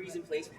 theories in place.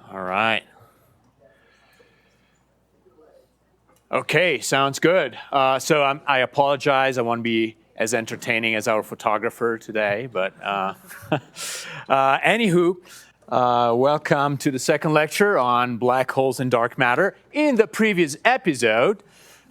All right. Okay, sounds good. So I apologize. I won't be as entertaining as our photographer today, but anywho, welcome to the second lecture on black holes and dark matter. In the previous episode,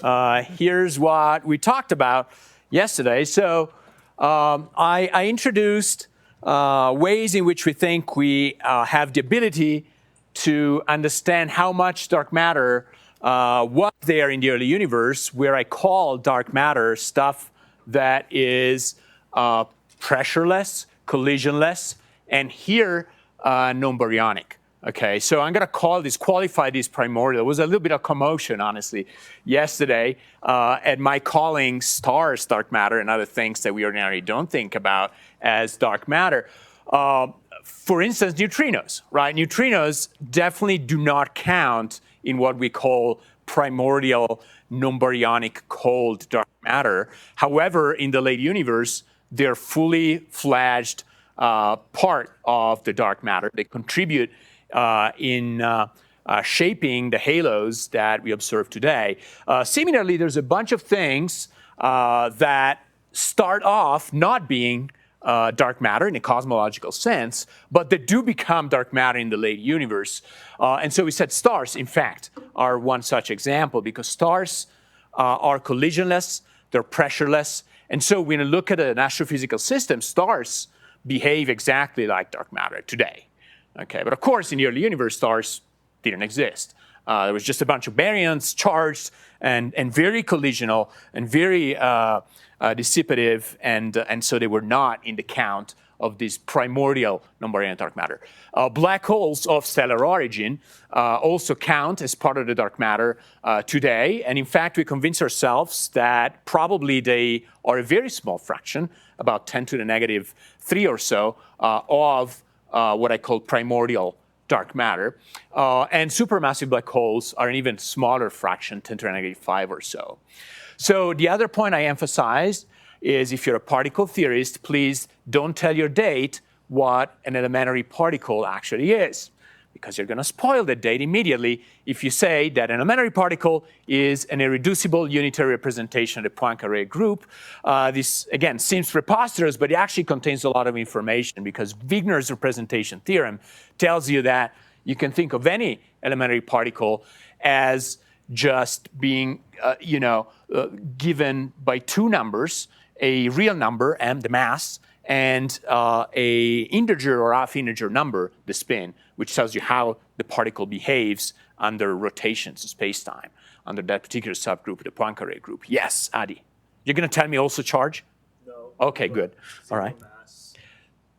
here's what we talked about yesterday. So I introduced ways in which we think we have the ability to understand how much dark matter was there in the early universe, where I call dark matter stuff that is pressureless, collisionless, and here non-baryonic. Okay, so I'm going to qualify this primordial. It was a little bit of commotion, honestly, yesterday at my calling stars dark matter and other things that we ordinarily don't think about as dark matter. For instance, neutrinos, right? Neutrinos definitely do not count in what we call primordial non-baryonic cold dark matter. However, in the late universe, they're fully fledged part of the dark matter. They contribute in shaping the halos that we observe today. Similarly, there's a bunch of things that start off not being dark matter in a cosmological sense, but they do become dark matter in the late universe. And so we said stars, in fact, are one such example, because stars are collisionless, they're pressureless, and so when you look at an astrophysical system, stars behave exactly like dark matter today. Okay, but of course, in the early universe, stars didn't exist. There was just a bunch of baryons, charged, and very collisional, and very dissipative, and so they were not in the count of this primordial non-baryonic dark matter. Black holes of stellar origin also count as part of the dark matter today, and in fact, we convince ourselves that probably they are a very small fraction, about 10 to the negative 3 or so, of what I call primordial dark matter. And supermassive black holes are an even smaller fraction, 10 to the negative 5 or so. So the other point I emphasized is, if you're a particle theorist, please don't tell your date what an elementary particle actually is, because you're going to spoil the date immediately if you say that an elementary particle is an irreducible unitary representation of the Poincare group. This, again, seems preposterous, but it actually contains a lot of information, because Wigner's representation theorem tells you that you can think of any elementary particle as just being given by two numbers, a real number, m, the mass, and a integer or half integer number, the spin, which tells you how the particle behaves under rotations of space-time, under that particular subgroup, the Poincare group. Yes, Adi. You're going to tell me also charge? No. Okay, good. All right. Mass.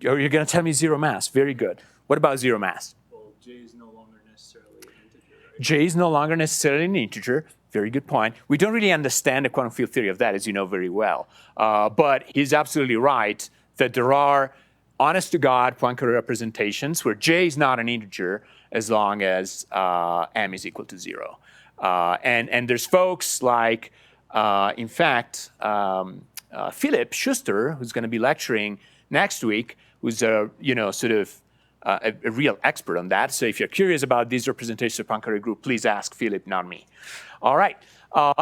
You're going to tell me zero mass. Very good. What about zero mass? Well, J is no longer necessarily an integer, right? J is no longer necessarily an integer. Very good point. We don't really understand the quantum field theory of that, as you know very well. But he's absolutely right that there are honest-to-God Poincare representations where J is not an integer as long as m is equal to 0. And there's folks like, in fact, Philip Schuster, who's going to be lecturing next week, who's a real expert on that. So if you're curious about these representations of Poincare group, please ask Philip, not me. All right.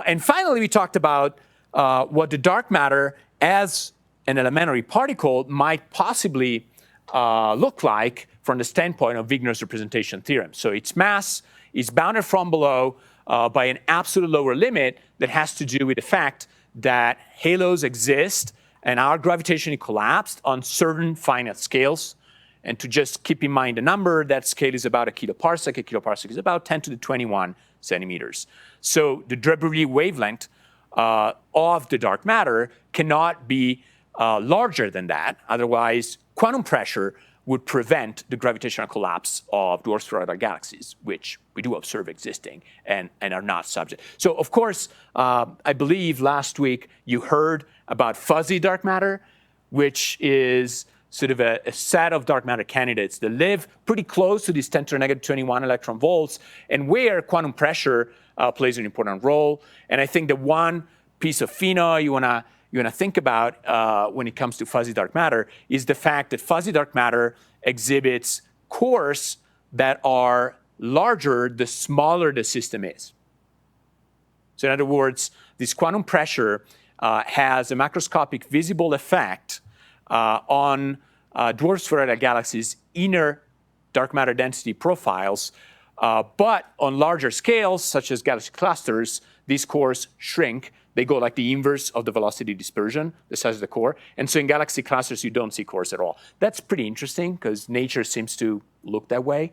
And finally, we talked about what the dark matter as an elementary particle might possibly look like from the standpoint of Wigner's representation theorem. So its mass is bounded from below by an absolute lower limit that has to do with the fact that halos exist and are gravitationally collapsed on certain finite scales. And to just keep in mind the number, that scale is about a kiloparsec. A kiloparsec is about 10 to the 21 centimeters. So the de Broglie wavelength of the dark matter cannot be larger than that. Otherwise, quantum pressure would prevent the gravitational collapse of dwarf spheroidal galaxies, which we do observe existing and are not subject. So, of course, I believe last week you heard about fuzzy dark matter, which is sort of a set of dark matter candidates that live pretty close to these 10 to the negative 21 electron volts, and where quantum pressure plays an important role. And I think the one piece of phenom you want to think about when it comes to fuzzy dark matter is the fact that fuzzy dark matter exhibits cores that are larger the smaller the system is. So in other words, this quantum pressure has a macroscopic visible effect on dwarf spheroidal galaxies' inner dark matter density profiles, but on larger scales, such as galaxy clusters, these cores shrink. They go like the inverse of the velocity dispersion, the size of the core. And so in galaxy clusters, you don't see cores at all. That's pretty interesting because nature seems to look that way.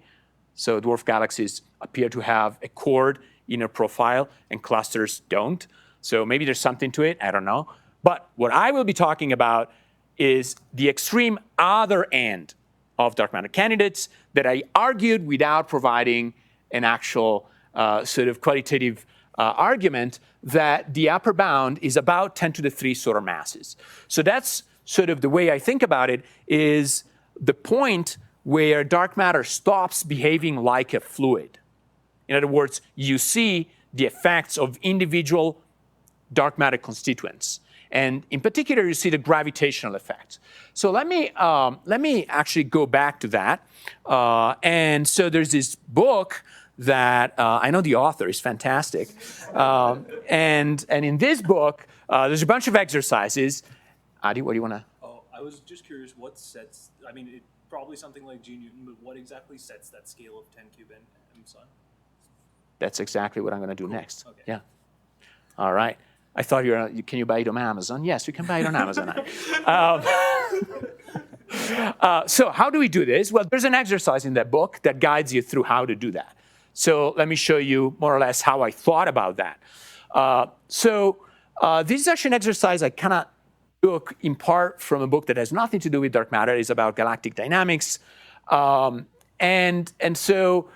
So dwarf galaxies appear to have a cored inner profile and clusters don't. So maybe there's something to it, I don't know. But what I will be talking about is the extreme other end of dark matter candidates that I argued without providing an actual sort of qualitative argument that the upper bound is about 10 to the 3 solar masses. So that's sort of the way I think about it, is the point where dark matter stops behaving like a fluid. In other words, you see the effects of individual dark matter constituents. And in particular, you see the gravitational effects. So let me actually go back to that. And so there's this book that I know the author is fantastic. And in this book, there's a bunch of exercises. Adi, what do you want to? Oh, I was just curious what sets, I mean, it, probably something like G Newton, but what exactly sets that scale of 10 cube m sun? That's exactly what I'm going to do next. Okay. Yeah. All right. I thought can you buy it on Amazon? Yes, you can buy it on Amazon. So how do we do this? Well, there's an exercise in that book that guides you through how to do that. So let me show you more or less how I thought about that. This is actually an exercise I kind of took in part from a book that has nothing to do with dark matter. It's about galactic dynamics. And so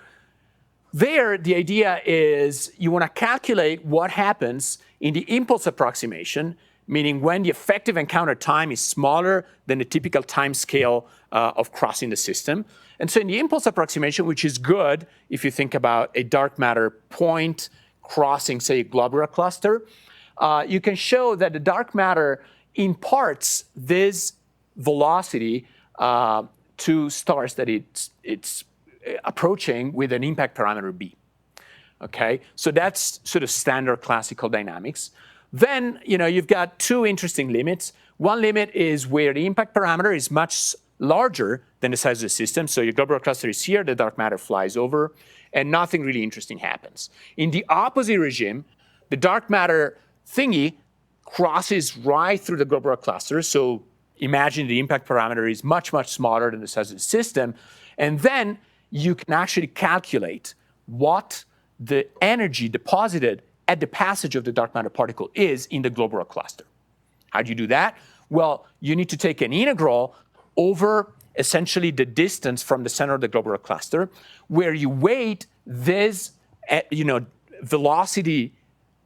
there, the idea is you want to calculate what happens in the impulse approximation, meaning when the effective encounter time is smaller than the typical time scale of crossing the system. And so in the impulse approximation, which is good if you think about a dark matter point crossing, say, a globular cluster, you can show that the dark matter imparts this velocity to stars that it's approaching with an impact parameter b. Okay, so that's sort of standard classical dynamics. Then, you've got two interesting limits. One limit is where the impact parameter is much larger than the size of the system. So your globular cluster is here, the dark matter flies over, and nothing really interesting happens. In the opposite regime, the dark matter thingy crosses right through the globular cluster. So imagine the impact parameter is much, much smaller than the size of the system. And then you can actually calculate what the energy deposited at the passage of the dark matter particle is in the globular cluster. How do you do that? Well, you need to take an integral over essentially the distance from the center of the globular cluster, where you weight this velocity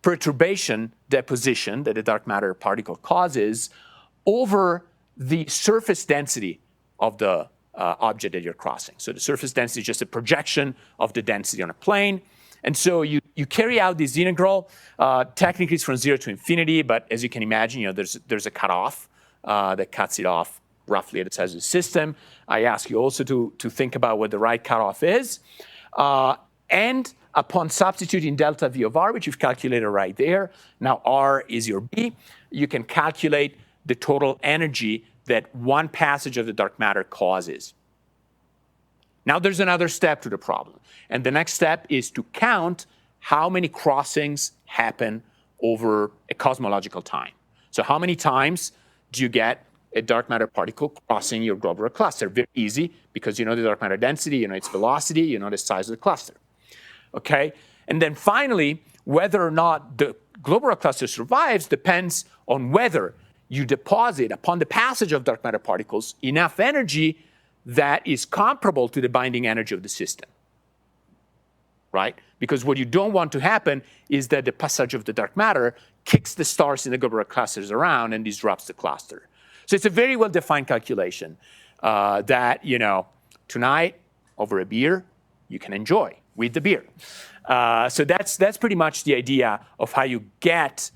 perturbation deposition that the dark matter particle causes over the surface density of the object that you're crossing. So the surface density is just a projection of the density on a plane. And so you carry out this integral. Technically, it's from 0 to infinity, but as you can imagine, there's a cutoff that cuts it off roughly at the size of the system. I ask you also to think about what the right cutoff is. And upon substituting delta V of R, which you've calculated right there, now R is your B, you can calculate the total energy that one passage of the dark matter causes. Now there's another step to the problem. And the next step is to count how many crossings happen over a cosmological time. So how many times do you get a dark matter particle crossing your globular cluster? Very easy, because you know the dark matter density, you know its velocity, you know the size of the cluster. Okay? And then finally, whether or not the globular cluster survives depends on whether you deposit, upon the passage of dark matter particles, enough energy that is comparable to the binding energy of the system. Right? Because what you don't want to happen is that the passage of the dark matter kicks the stars in the globular clusters around and disrupts the cluster. So it's a very well-defined calculation that, you know, tonight, over a beer, you can enjoy with the beer. So that's pretty much the idea of how you get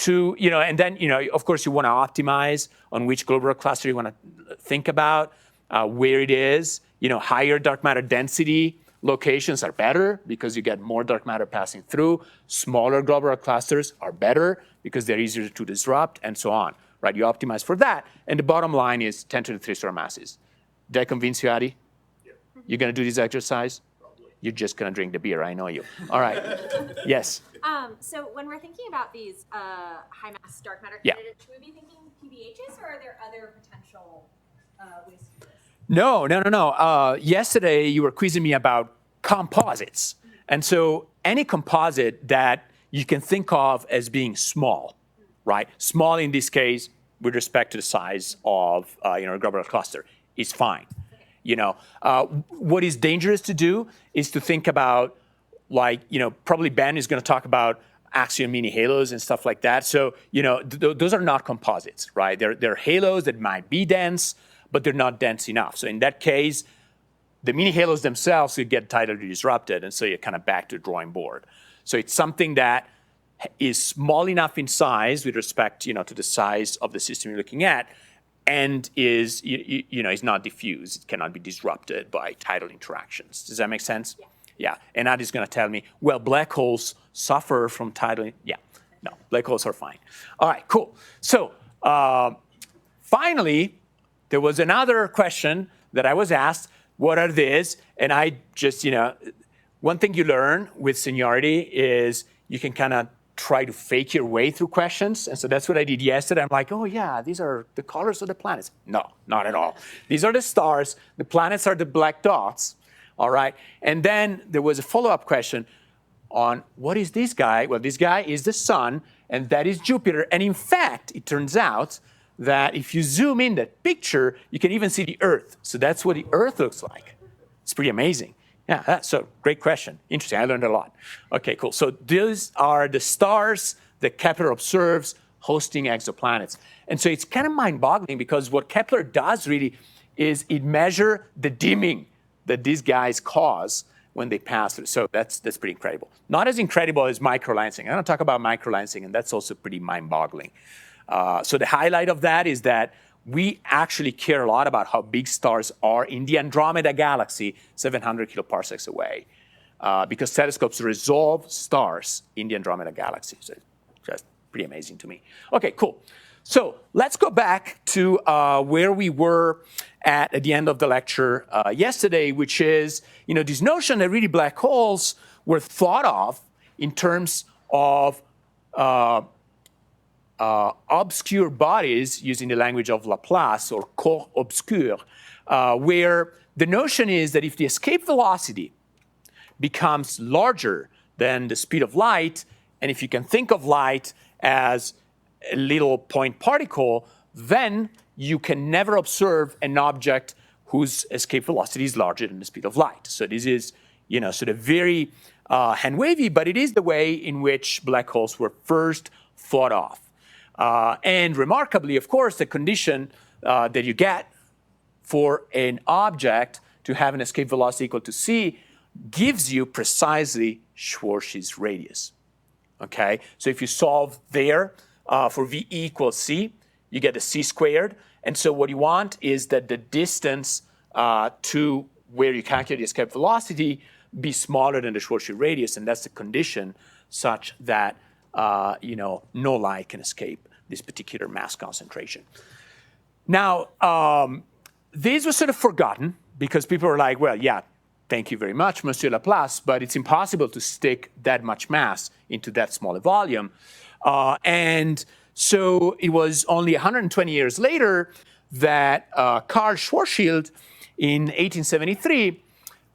to, you know, and then, you know, of course, you want to optimize on which globular cluster you want to think about, where it is. You know, higher dark matter density locations are better because you get more dark matter passing through. Smaller globular clusters are better because they're easier to disrupt, and so on. Right? You optimize for that, and the bottom line is 10 to the 3 solar masses. Did I convince you, Adi? Yeah. You're going to do this exercise? Probably. You're just going to drink the beer, I know you. All right. Yes? So when we're thinking about these high mass dark matter candidates, should we be thinking PBHs, or are there other potential ways to do this? No. Yesterday, you were quizzing me about composites. And so any composite that you can think of as being small, right? Small in this case, with respect to the size of a globular cluster, is fine. You know, what is dangerous to do is to think about, like, you know, probably Ben is going to talk about axion mini halos and stuff like that. So, you know, those are not composites, right? They're halos that might be dense, but they're not dense enough. So in that case, the mini halos themselves would get tidally disrupted, and so you're kind of back to the drawing board. So it's something that is small enough in size with respect, you know, to the size of the system you're looking at, and is is not diffuse. It cannot be disrupted by tidal interactions. Does that make sense? Yeah. And Adi's going to tell me, well, black holes suffer from tidal. Yeah. No, black holes are fine. All right, cool. So finally, there was another question that I was asked. What are these? And I just, you know, one thing you learn with seniority is you can kind of try to fake your way through questions. And so that's what I did yesterday. I'm like, oh yeah, these are the colors of the planets. No, not at all. These are the stars. The planets are the black dots. All right. And then there was a follow-up question on what is this guy? Well, this guy is the sun, and that is Jupiter. And in fact, it turns out that if you zoom in that picture, you can even see the Earth. So that's what the Earth looks like. It's pretty amazing. Yeah, that's a great question. Interesting, I learned a lot. Okay, cool. So these are the stars that Kepler observes hosting exoplanets. And so it's kind of mind-boggling, because what Kepler does really is it measures the dimming that these guys cause when they pass through. So that's pretty incredible. Not as incredible as microlensing. I don't talk about microlensing, and that's also pretty mind-boggling. So the highlight of that is that we actually care a lot about how big stars are in the Andromeda galaxy, 700 kiloparsecs away, because telescopes resolve stars in the Andromeda galaxy. So it's just pretty amazing to me. Okay, cool. So let's go back to where we were at the end of the lecture yesterday, which is, you know, this notion that really black holes were thought of in terms of obscure bodies, using the language of Laplace, or corps obscurs, where the notion is that if the escape velocity becomes larger than the speed of light, and if you can think of light as a little point particle, then you can never observe an object whose escape velocity is larger than the speed of light. So this is, you know, sort of very hand-wavy, but it is the way in which black holes were first thought of. And remarkably, of course, the condition that you get for an object to have an escape velocity equal to c gives you precisely Schwarzschild's radius. Okay, so if you solve there for v equals c, you get the c squared. And so what you want is that the distance to where you calculate the escape velocity be smaller than the Schwarzschild radius, and that's the condition such that no light can escape this particular mass concentration. Now, these were sort of forgotten because people were like, well, yeah, thank you very much, Monsieur Laplace, but it's impossible to stick that much mass into that small a volume. And so it was only 120 years later that Carl Schwarzschild in 1873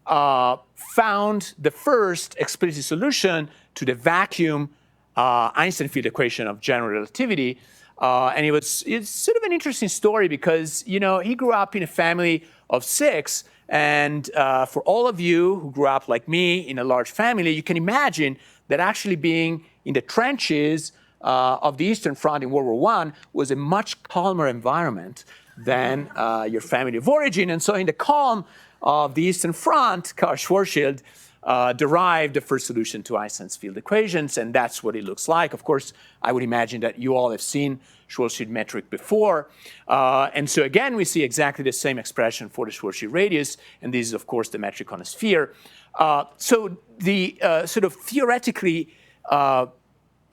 found the first explicit solution to the vacuum Einstein field equation of general relativity. And it's sort of an interesting story because, you know, he grew up in a family of 6. And for all of you who grew up like me in a large family, you can imagine that actually being in the trenches of the Eastern Front in World War I was a much calmer environment than your family of origin. And so in the calm of the Eastern Front, Carl Schwarzschild derived the first solution to Einstein's field equations, and that's what it looks like. Of course, I would imagine that you all have seen Schwarzschild metric before. And so again, we see exactly the same expression for the Schwarzschild radius, and this is, of course, the metric on a sphere. So the sort of theoretically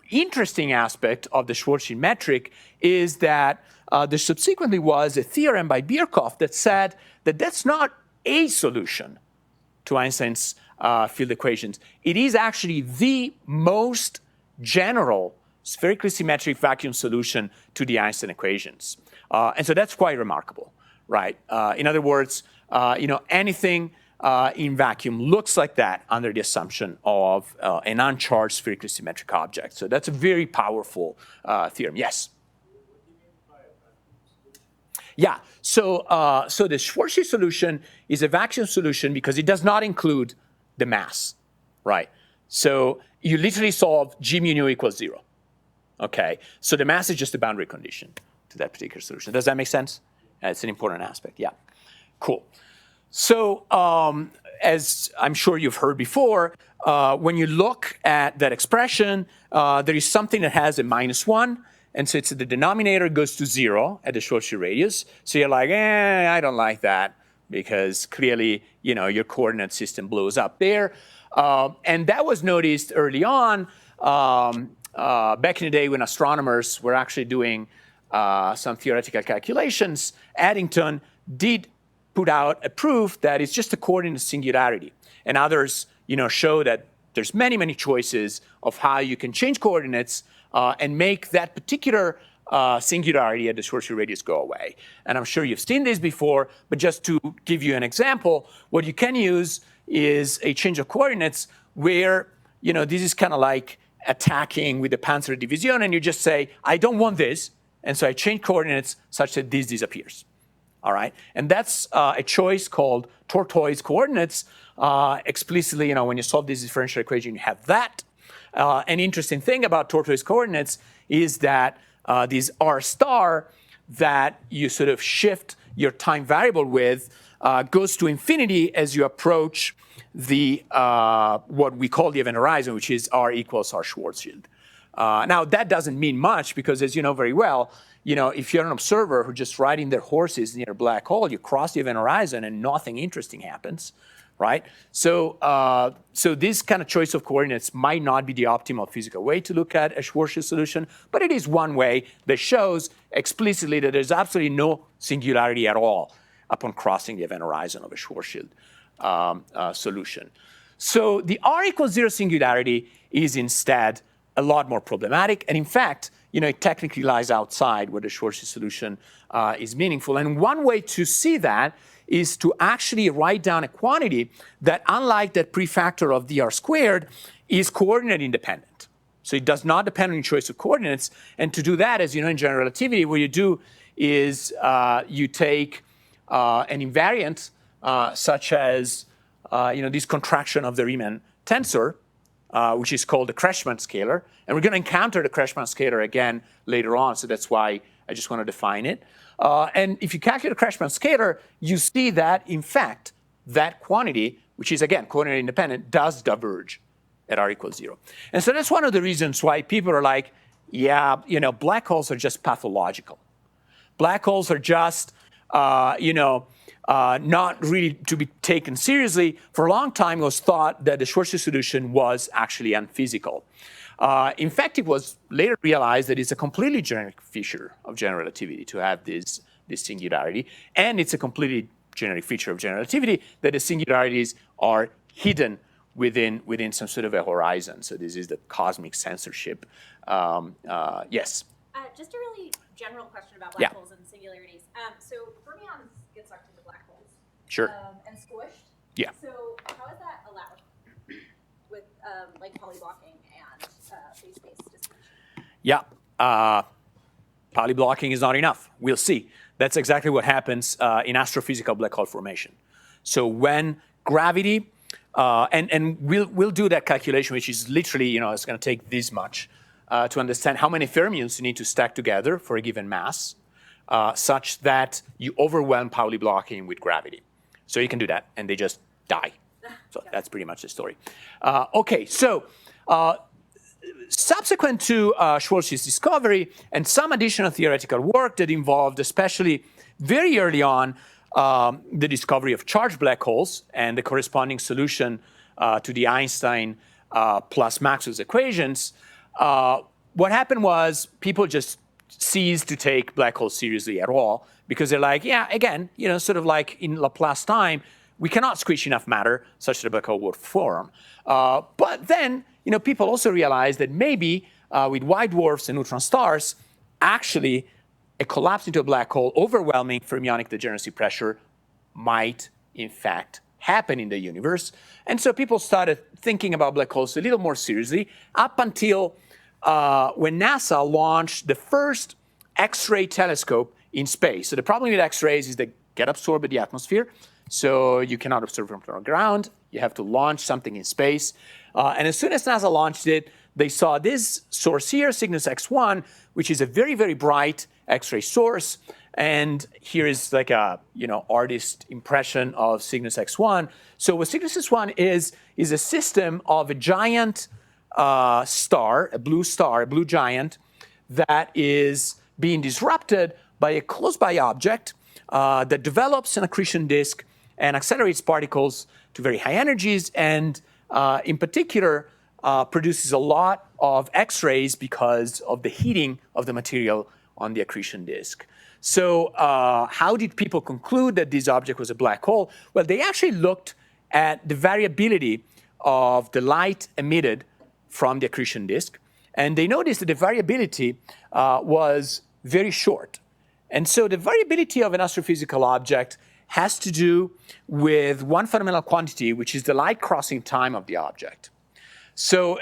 interesting aspect of the Schwarzschild metric is that there subsequently was a theorem by Birkhoff that said that that's not a solution to Einstein's field equations. It is actually the most general spherically symmetric vacuum solution to the Einstein equations. And so that's quite remarkable, right? In other words, you know, anything in vacuum looks like that under the assumption of an uncharged spherically symmetric object. So that's a very powerful theorem. Yes? Yeah, so the Schwarzschild solution is a vacuum solution because it does not include the mass, right? So you literally solve G mu nu equals 0, okay? So the mass is just a boundary condition to that particular solution. Does that make sense? It's an important aspect, yeah. Cool. So as I'm sure you've heard before, when you look at that expression, there is something that has a -1, and so it's the denominator goes to 0 at the Schwarzschild radius. So you're like, I don't like that because clearly, you know, your coordinate system blows up there. And that was noticed early on, back in the day when astronomers were actually doing some theoretical calculations. Eddington did put out a proof that it's just a coordinate singularity. And others, you know, show that there's many, many choices of how you can change coordinates and make that particular singularity at the Schwarzschild radius go away. And I'm sure you've seen this before, but just to give you an example, what you can use is a change of coordinates where, you know, this is kind of like attacking with the Panzer Division, and you just say, I don't want this, and so I change coordinates such that this disappears. All right, and that's a choice called tortoise coordinates. Explicitly, you know, when you solve this differential equation, you have that. An interesting thing about tortoise coordinates is that these R star that you sort of shift your time variable with goes to infinity as you approach the what we call the event horizon, which is R equals R Schwarzschild. Now that doesn't mean much because, as you know very well, you know, if you're an observer who's just riding their horses near a black hole, you cross the event horizon and nothing interesting happens, right? So, so this kind of choice of coordinates might not be the optimal physical way to look at a Schwarzschild solution, but it is one way that shows explicitly that there's absolutely no singularity at all upon crossing the event horizon of a Schwarzschild solution. So the R equals 0 singularity is instead a lot more problematic, and in fact, you know, it technically lies outside where the Schwarzschild solution is meaningful. And one way to see that is to actually write down a quantity that, unlike that prefactor of dr squared, is coordinate independent. So it does not depend on your choice of coordinates. And to do that, as you know, in general relativity, what you do is you take an invariant such as, you know, this contraction of the Riemann tensor, which is called the Kretschmann scalar. And we're going to encounter the Kretschmann scalar again later on, so that's why I just want to define it. And if you calculate the Kretschmann scalar, you see that, in fact, that quantity, which is, again, coordinate independent, does diverge at R equals 0. And so that's one of the reasons why people are like, yeah, you know, black holes are just pathological. Black holes are just, you know, not really to be taken seriously. For a long time, it was thought that the Schwarzschild solution was actually unphysical. In fact, it was later realized that it's a completely generic feature of general relativity to have these this singularity. And it's a completely generic feature of general relativity that the singularities are hidden within some sort of a horizon. So this is the cosmic censorship. Yes? Just a really general question about black Yeah. holes and singularities. So fermions get sucked into black holes. Sure. And squished. Yeah. So how is that allowed with like polyblocking and phase-space dispersion? Yeah. Polyblocking is not enough. We'll see. That's exactly what happens in astrophysical black hole formation. So when gravity, and we'll do that calculation, which is literally, it's going to take this much to understand how many fermions you need to stack together for a given mass, such that you overwhelm Pauli-blocking with gravity. So you can do that, and they just die. So that's pretty much the story. Okay, so subsequent to Schwarzschild's discovery and some additional theoretical work that involved, especially very early on, the discovery of charged black holes and the corresponding solution to the Einstein plus Maxwell's equations, what happened was people just ceased to take black holes seriously at all because they're like, yeah, again, sort of like in Laplace time, we cannot squish enough matter such that a black hole would form. But then, people also realized that maybe with white dwarfs and neutron stars, actually a collapse into a black hole overwhelming fermionic degeneracy pressure might, in fact, happen in the universe. And so people started thinking about black holes a little more seriously up until when NASA launched the first X-ray telescope in space. So the problem with X-rays is they get absorbed in the atmosphere. So you cannot observe them from the ground. You have to launch something in space. And as soon as NASA launched it, they saw this source here, Cygnus X1, which is a very, very bright X-ray source. And here is like a artist impression of Cygnus X1. So what Cygnus X1 is a system of a giant star, a blue giant, that is being disrupted by a close-by object that develops an accretion disk and accelerates particles to very high energies, and in particular produces a lot of X-rays because of the heating of the material on the accretion disk. So how did people conclude that this object was a black hole? Well, they actually looked at the variability of the light emitted from the accretion disk, and they noticed that the variability was very short. And so the variability of an astrophysical object has to do with one fundamental quantity, which is the light crossing time of the object. So,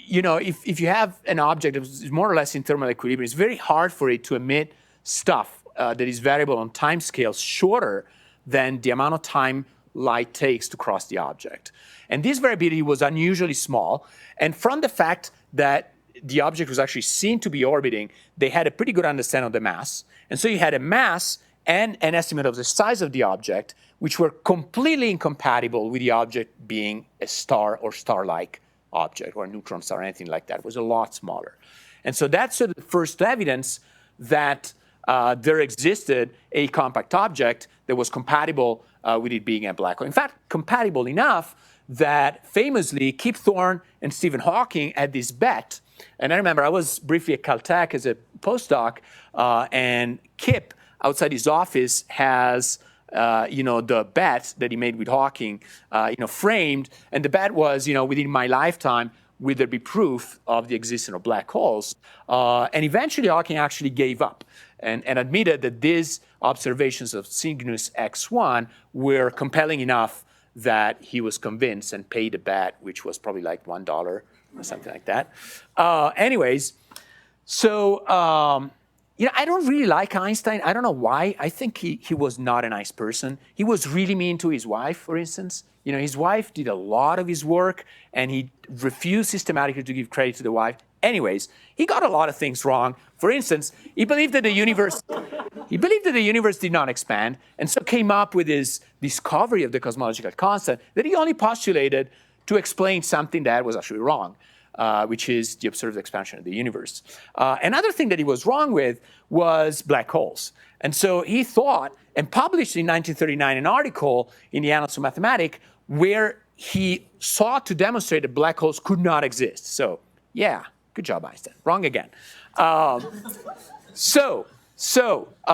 if you have an object that is more or less in thermal equilibrium, it's very hard for it to emit stuff that is variable on time scales shorter than the amount of time light takes to cross the object. And this variability was unusually small. And from the fact that the object was actually seen to be orbiting, they had a pretty good understanding of the mass. And so you had a mass and an estimate of the size of the object, which were completely incompatible with the object being a star or star-like object, or a neutron star or anything like that. It was a lot smaller. And so that's sort of the first evidence that there existed a compact object that was compatible with it being a black hole. In fact, compatible enough that famously Kip Thorne and Stephen Hawking had this bet. And I remember I was briefly at Caltech as a postdoc, and Kip, outside his office, has the bet that he made with Hawking, framed. And the bet was, within my lifetime, will there be proof of the existence of black holes? And eventually, Hawking actually gave up and admitted that these observations of Cygnus X1 were compelling enough that he was convinced and paid a bet, which was probably like $1 or something like that. Anyways, so I don't really like Einstein. I don't know why. I think he was not a nice person. He was really mean to his wife, for instance. His wife did a lot of his work, and he refused systematically to give credit to the wife. Anyways, he got a lot of things wrong. For instance, he believed that the universe did not expand, and so came up with his discovery of the cosmological constant that he only postulated to explain something that was actually wrong, which is the observed expansion of the universe. Another thing that he was wrong with was black holes. And so he thought, and published in 1939 an article in the Annals of Mathematics where he sought to demonstrate that black holes could not exist. So, yeah, good job, Einstein. Wrong again.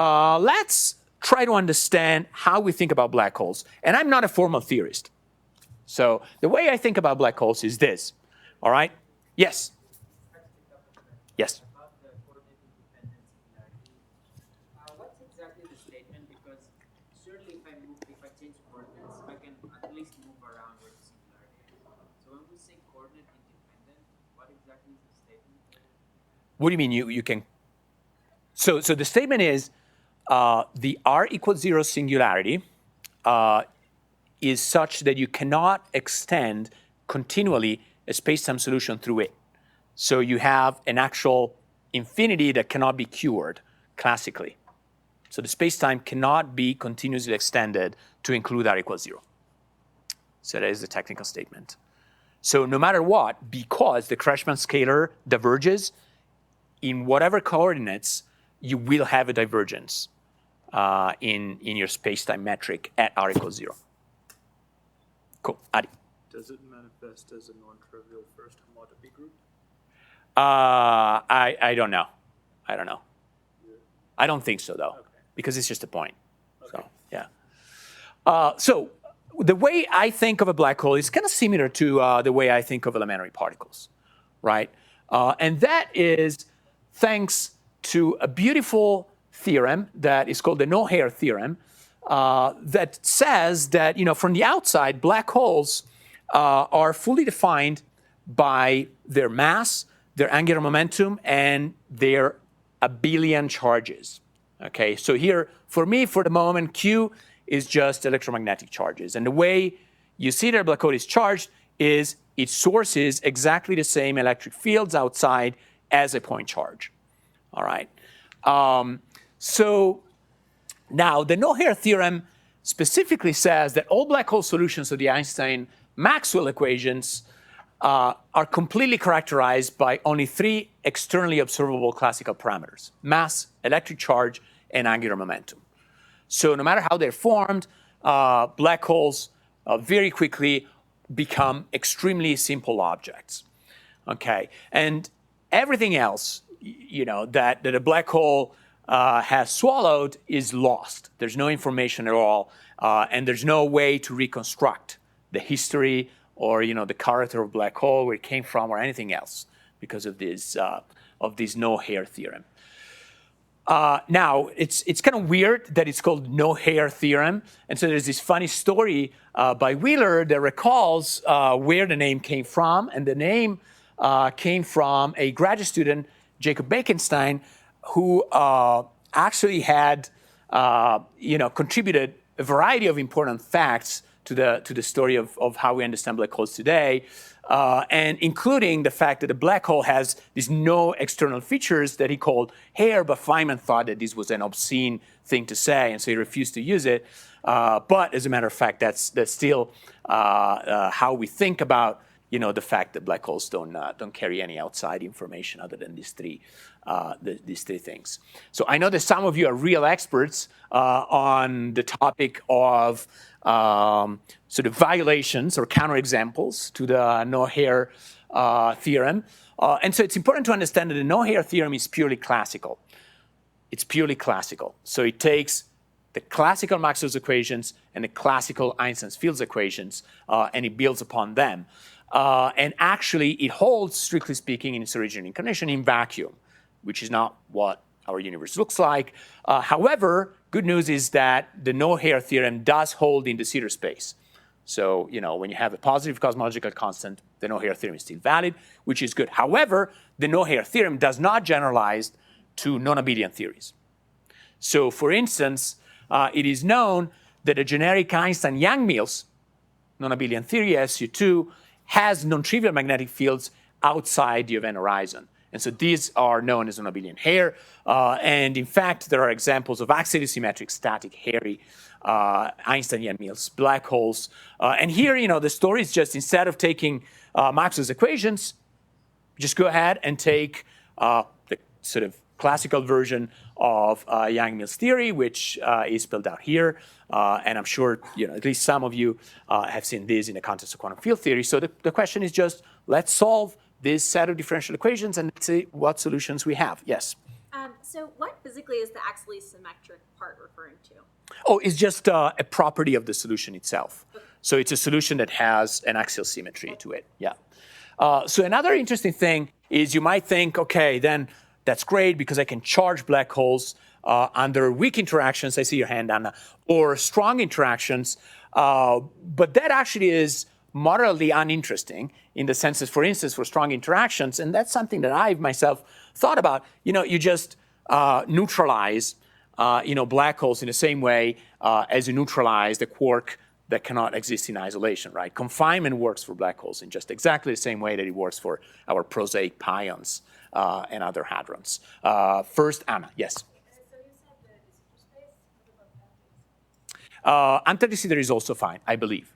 Let's try to understand how we think about black holes. And I'm not a formal theorist. So the way I think about black holes is this. All right? Yes? Yes? About the coordinate independent singularity, what's exactly the statement? Because surely if I change coordinates, I can at least move around where the singularity is. So when we say coordinate independent, what exactly is the statement? What do you mean you can? So the statement is the r equals 0 singularity is such that you cannot extend continually a space-time solution through it. So you have an actual infinity that cannot be cured classically. So the space-time cannot be continuously extended to include r equals 0. So that is the technical statement. So no matter what, because the Kretschmann scalar diverges, in whatever coordinates, you will have a divergence in your space-time metric at r equals 0. Cool. Adi. Does it manifest as a non-trivial first homotopy group? I don't know. I don't know. Yeah. I don't think so, though, Okay. because it's just a point. Okay. So, yeah. So the way I think of a black hole is kind of similar to the way I think of elementary particles, right? And that is thanks to a beautiful theorem that is called the no-hair theorem that says that, from the outside, black holes are fully defined by their mass, their angular momentum, and their abelian charges. Okay, so here, for me, for the moment, Q is just electromagnetic charges. And the way you see that a black hole is charged is its source is exactly the same electric fields outside as a point charge. All right. So now the no-hair theorem specifically says that all black hole solutions of the Einstein-Maxwell equations are completely characterized by only 3 externally observable classical parameters: mass, electric charge, and angular momentum. So no matter how they're formed, black holes very quickly become extremely simple objects. Okay, and everything else, that a black hole has swallowed is lost. There's no information at all, and there's no way to reconstruct the history or the character of black hole, where it came from, or anything else, because of this no-hair theorem. Now, it's kind of weird that it's called no-hair theorem. And so there's this funny story by Wheeler that recalls where the name came from. And the name came from a graduate student, Jacob Bekenstein, who actually had contributed a variety of important facts to the story of how we understand black holes today, and including the fact that the black hole has these no external features that he called hair, but Feynman thought that this was an obscene thing to say, and so he refused to use it. But as a matter of fact, that's still how we think about the fact that black holes don't carry any outside information other than these three things. So I know that some of you are real experts on the topic of sort of violations or counterexamples to the no-hair theorem. And so it's important to understand that the no-hair theorem is purely classical. It's purely classical. So it takes the classical Maxwell's equations and the classical Einstein's fields equations, and it builds upon them. And actually, it holds, strictly speaking, in its original incarnation in vacuum, which is not what our universe looks like. However, good news is that the no-hair theorem does hold in de Sitter space. So, when you have a positive cosmological constant, the no-hair theorem is still valid, which is good. However, the no-hair theorem does not generalize to non-abelian theories. So, for instance, it is known that a generic Einstein-Yang-Mills non-abelian theory, SU2, has non-trivial magnetic fields outside the event horizon. And so these are known as non-abelian hair. And in fact, there are examples of axially symmetric static hairy Einstein-Yang-Mills black holes. And here, the story is just, instead of taking Maxwell's equations, just go ahead and take the sort of classical version of Yang-Mills theory, which is spelled out here. And I'm sure at least some of you have seen this in the context of quantum field theory. So the question is just, let's solve this set of differential equations and let's see what solutions we have. Yes? So what physically is the axially symmetric part referring to? Oh, it's just a property of the solution itself. So it's a solution that has an axial symmetry to it, yeah. So another interesting thing is you might think, okay, then that's great because I can charge black holes under weak interactions, I see your hand, Anna, or strong interactions. But that actually is moderately uninteresting in the sense that, for instance, for strong interactions, and that's something that I've myself thought about, you just neutralize black holes in the same way as you neutralize the quark that cannot exist in isolation, right? Confinement works for black holes in just exactly the same way that it works for our prosaic pions and other hadrons. First, Anna, yes? So you said the de Sitter space? What about that? Anti-de Sitter is also fine, I believe.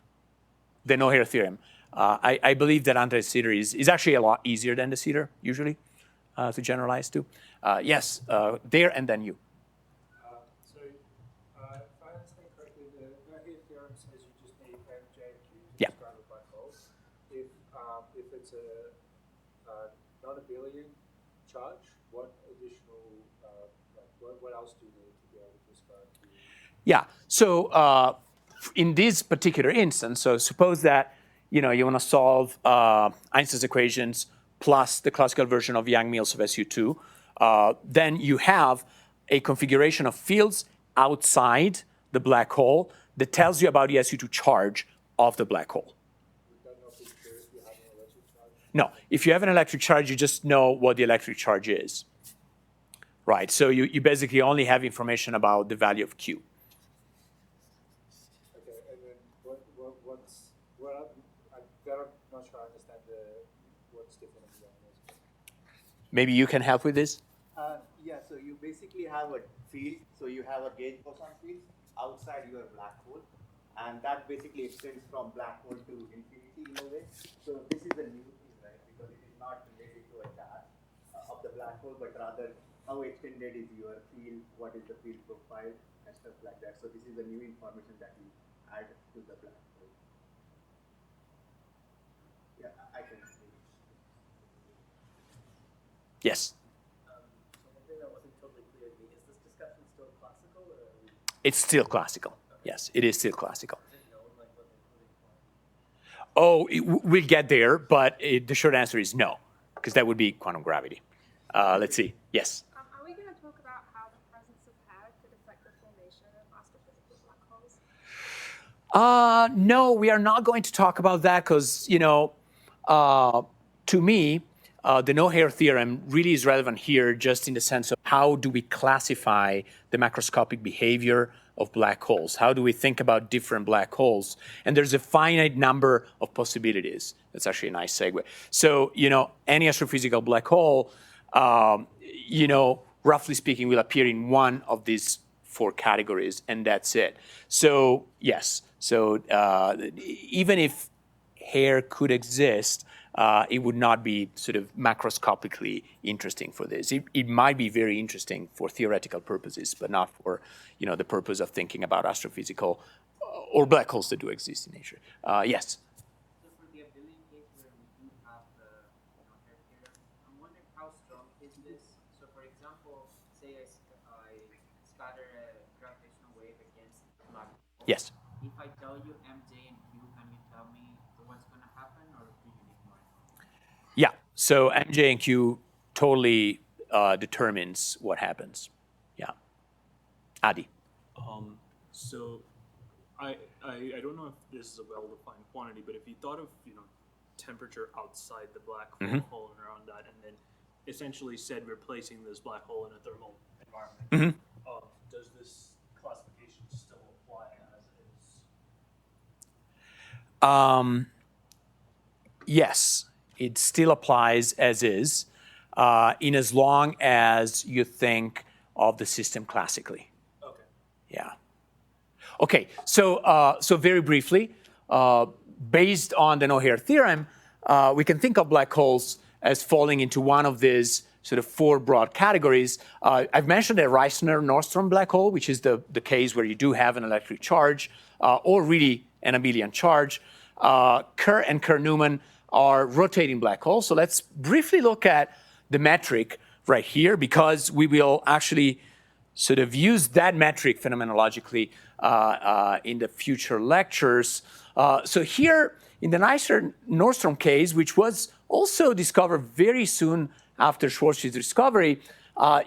The no-hair theorem. I believe that anti-de Sitter is actually a lot easier than de Sitter, usually, to generalize to. Yes, there and then you. If I understand correctly, the no-hair theorem says you just need MJ and Q to Yeah. describe a black hole. If it's not a billion charge, what additional, what else do you need to be able to describe Q? Yeah, so in this particular instance, so suppose that you want to solve Einstein's equations plus the classical version of Young-Mills of SU2, then you have a configuration of fields outside the black hole that tells you about the SU2 charge of the black hole. Would that not be true if you have an electric charge? No, if you have an electric charge, you just know what the electric charge is. Right, so you basically only have information about the value of Q. Okay, and then I'm not sure I understand what's different about this. Maybe you can help with this? Yeah, so you basically have a field, so you have a gauge boson field outside your black hole, and that basically extends from black hole to infinity in a way. So this is a new thing, right? Because it is not related to a charge of the black hole, but rather how extended is your field, what is the field profile, and stuff like that. So this is the new information that you add to the black hole. Yeah, I can see it. Yes. One thing that wasn't totally clear to me, is this discussion still classical, or are we, It's still classical. Yes, it is still classical. is it known like what the quantum? We'll get there, but the short answer is no, because that would be quantum gravity. Let's see. Yes. Are we going to talk about how the presence of hair could affect the formation of astrophysical black holes? No, we are not going to talk about that because, to me, the no-hair theorem really is relevant here just in the sense of how do we classify the macroscopic behavior of black holes? How do we think about different black holes? And there's a finite number of possibilities. That's actually a nice segue. So, any astrophysical black hole, roughly speaking, will appear in one of these four categories, and that's it. So, yes. So, even if hair could exist, it would not be sort of macroscopically interesting for this. It might be very interesting for theoretical purposes, but not for the purpose of thinking about astrophysical or black holes that do exist in nature. Yes. So for the abelian case where we do have the hair theorem, I'm wondering how strong is this? So for example, say I scatter a gravitational wave against the black hole. Yes. If I tell you MJ and Q, can you tell me what's going to happen, or do you need more? Yeah. So MJ and Q totally determines what happens. Yeah. Adi. So I don't know if this is a well-defined quantity, but if you thought of temperature outside the black hole and around that, and then essentially said we're placing this black hole in a thermal environment, does this classification still apply as is? Yes, it still applies as is, in as long as you think of the system classically. Okay. Yeah. Okay, so very briefly, based on the no-hair theorem, we can think of black holes as falling into one of these sort of four broad categories. I've mentioned a Reissner-Nordstrom black hole, which is the case where you do have an electric charge, or really an abelian charge. Kerr and Kerr-Newman are rotating black holes. So let's briefly look at the metric right here because we will actually sort of use that metric phenomenologically in the future lectures. So here in the Nystrom case, which was also discovered very soon after Schwarzschild's discovery,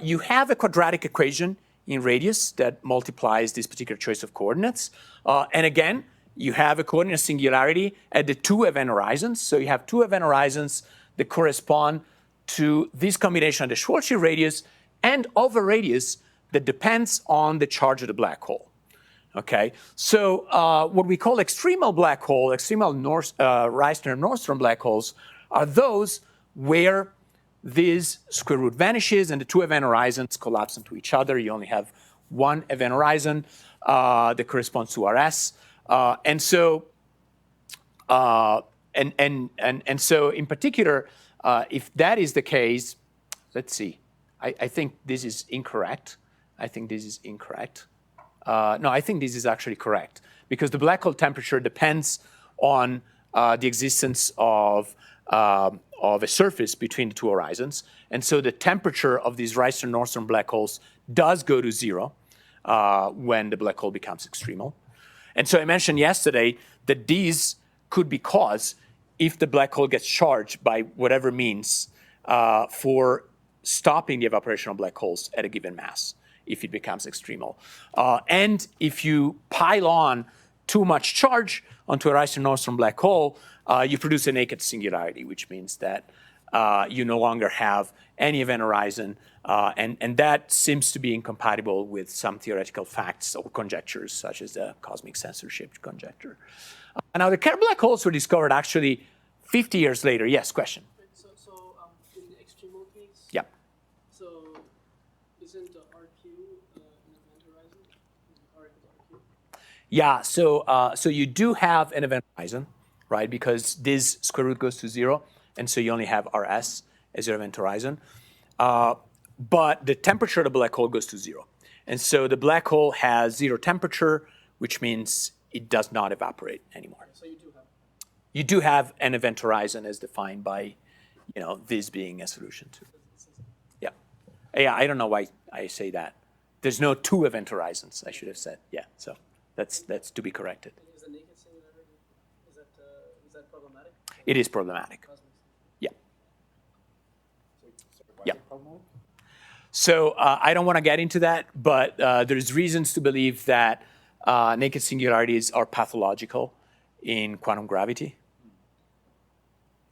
you have a quadratic equation in radius that multiplies this particular choice of coordinates. And again, you have a coordinate singularity at the two event horizons. So you have two event horizons that correspond to this combination of the Schwarzschild radius and of a radius that depends on the charge of the black hole. Okay, so what we call extremal black hole, extremal Reissner-Nordstrom black holes are those where this square root vanishes and the two event horizons collapse into each other. You only have one event horizon that corresponds to RS. And so in particular, if that is the case, let's see. I think this is incorrect. I think this is incorrect. No, I think this is actually correct because the black hole temperature depends on the existence of a surface between the two horizons. And so the temperature of these Reissner-Nordstrom black holes does go to zero when the black hole becomes extremal. And so I mentioned yesterday that these could be caused if the black hole gets charged by whatever means for stopping the evaporation of black holes at a given mass, if it becomes extremal. And if you pile on too much charge onto a Reissner-Nordstrom black hole, you produce a naked singularity, which means that you no longer have any event horizon. And that seems to be incompatible with some theoretical facts or conjectures, such as the cosmic censorship conjecture. Now, the Kerr black holes were discovered actually 50 years later. Yes, question? So in the extremal case, Yeah. so isn't the RQ an event horizon? R equals RQ? Yeah, so you do have an event horizon, right? Because this square root goes to zero, and so you only have RS as your event horizon. But the temperature of the black hole goes to zero. And so the black hole has zero temperature, which means it does not evaporate anymore. So you do have. You do have an event horizon as defined by, this being a solution to. Yeah. Yeah, I don't know why I say that. There's no two event horizons, I should have said. Yeah, so that's to be corrected. Is the naked singularity, is that problematic? It is problematic. Yeah. Yeah. So I don't want to get into that, but there's reasons to believe that naked singularities are pathological in quantum gravity.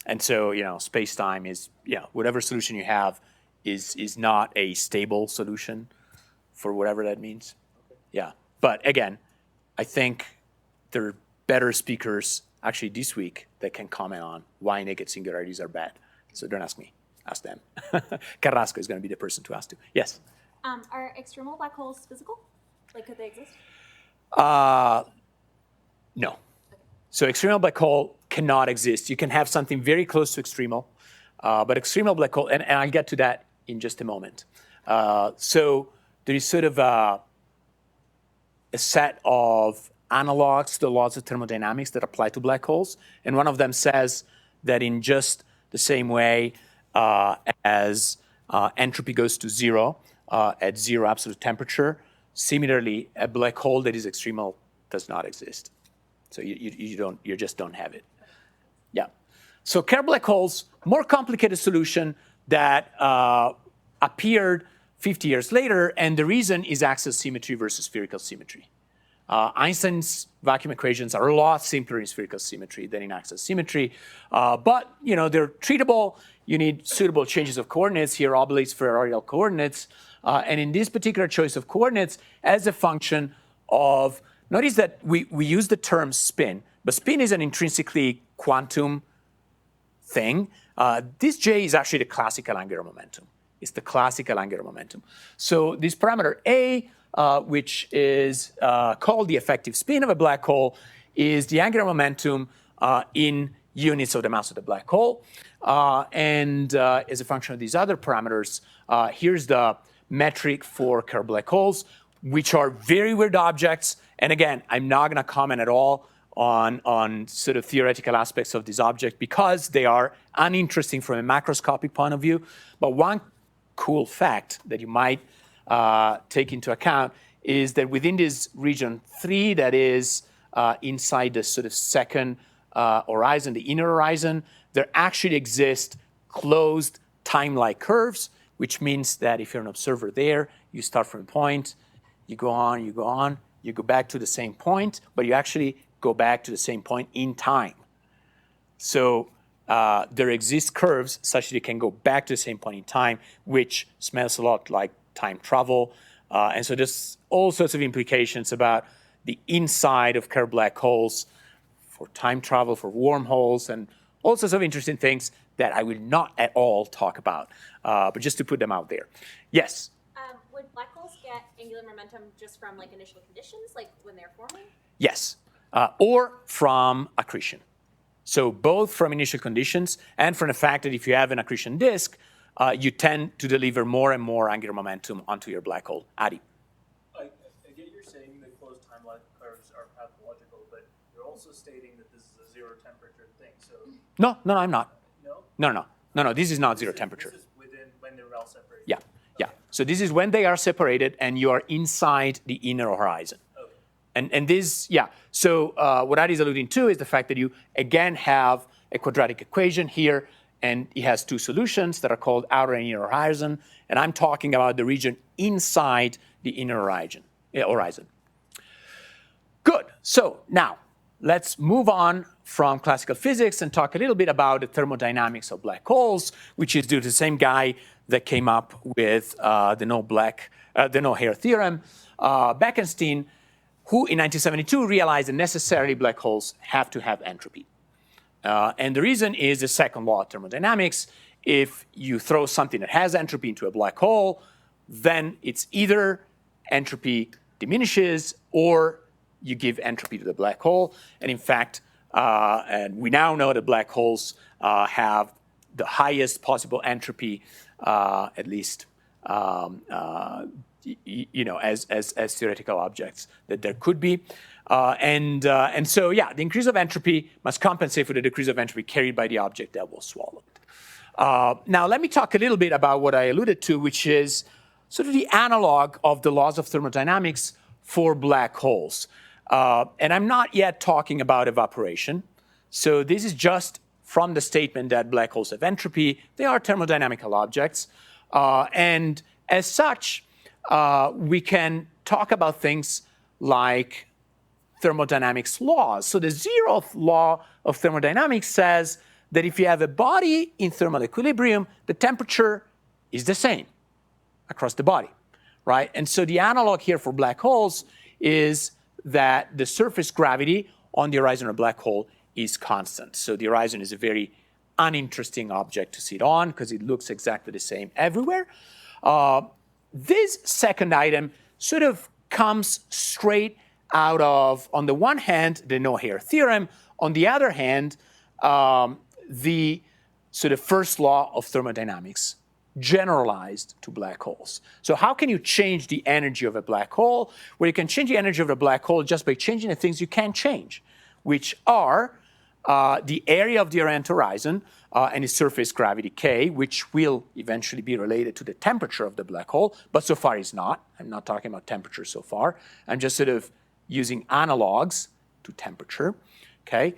And so, space-time is, whatever solution you have is not a stable solution for whatever that means. Okay. Yeah. But again, I think there are better speakers actually this week that can comment on why naked singularities are bad. So don't ask me, ask them. Carrasco is going to be the person to ask to. Yes? Are extremal black holes physical? Like, could they exist? No. So extremal black hole cannot exist. You can have something very close to extremal, but extremal black hole, and I'll get to that in just a moment. So there is sort of a set of analogs to the laws of thermodynamics that apply to black holes, and one of them says that in just the same way as entropy goes to zero at zero absolute temperature, similarly, a black hole that is extremal does not exist. So you just don't have it. Yeah. So Kerr black holes, more complicated solution that appeared 50 years later, and the reason is axial symmetry versus spherical symmetry. Einstein's vacuum equations are a lot simpler in spherical symmetry than in axial symmetry, but they're treatable. You need suitable changes of coordinates here, oblates ferroidal coordinates, and in this particular choice of coordinates, as a function of, notice that we use the term spin, but spin is an intrinsically quantum thing. This J is actually the classical angular momentum. It's the classical angular momentum. So this parameter A, which is called the effective spin of a black hole, is the angular momentum in units of the mass of the black hole. And as a function of these other parameters, here's the metric for Kerr black holes, which are very weird objects. And again, I'm not going to comment at all on sort of theoretical aspects of this object because they are uninteresting from a macroscopic point of view. But one cool fact that you might take into account is that within this region 3, that is inside the sort of second horizon, the inner horizon, there actually exist closed time-like curves, which means that if you're an observer there, you start from a point, you go on, you go on, you go back to the same point, but you actually go back to the same point in time. So there exist curves such that you can go back to the same point in time, which smells a lot like time travel. And so there's all sorts of implications about the inside of curved black holes for time travel, for wormholes, and all sorts of interesting things that I will not at all talk about, but just to put them out there. Yes? Would black holes get angular momentum just from like initial conditions, like when they're forming? Yes, or from accretion. So both from initial conditions and from the fact that if you have an accretion disk, you tend to deliver more and more angular momentum onto your black hole. Adi? I get you're saying that closed timeline curves are pathological, but you're also stating that this is a zero temperature thing. So No, I'm not. no, No, this is not zero temperature. This is within when they're well separated. Yeah. So this is when they are separated and you are inside the inner horizon. Okay. And this, yeah. So what Adi is alluding to is the fact that you, again, have a quadratic equation here, and it has two solutions that are called outer and inner horizon. And I'm talking about the region inside the inner horizon. Good. So now, let's move on from classical physics and talk a little bit about the thermodynamics of black holes, which is due to the same guy that came up with the no-hair theorem, Bekenstein, who in 1972 realized that necessarily black holes have to have entropy. And the reason is the second law of thermodynamics. If you throw something that has entropy into a black hole, then it's either entropy diminishes or you give entropy to the black hole. And in fact, and we now know that black holes have the highest possible entropy, at least as theoretical objects that there could be. And so, yeah, the increase of entropy must compensate for the decrease of entropy carried by the object that was swallowed. Now, let me talk a little bit about what I alluded to, which is sort of the analog of the laws of thermodynamics for black holes. And I'm not yet talking about evaporation. So this is just from the statement that black holes have entropy. They are thermodynamical objects. And as such, we can talk about things like thermodynamics laws. So the zeroth law of thermodynamics says that if you have a body in thermal equilibrium, the temperature is the same across the body, right? And so the analog here for black holes is that the surface gravity on the horizon of a black hole is constant. So the horizon is a very uninteresting object to sit on because it looks exactly the same everywhere. This second item sort of comes straight out of, on the one hand, the no-hair theorem, on the other hand, the sort of first law of thermodynamics generalized to black holes. So how can you change the energy of a black hole? Well, you can change the energy of a black hole just by changing the things you can change, which are the area of the event horizon and its surface gravity k, which will eventually be related to the temperature of the black hole, but so far is not. I'm not talking about temperature so far. I'm just sort of using analogs to temperature, okay?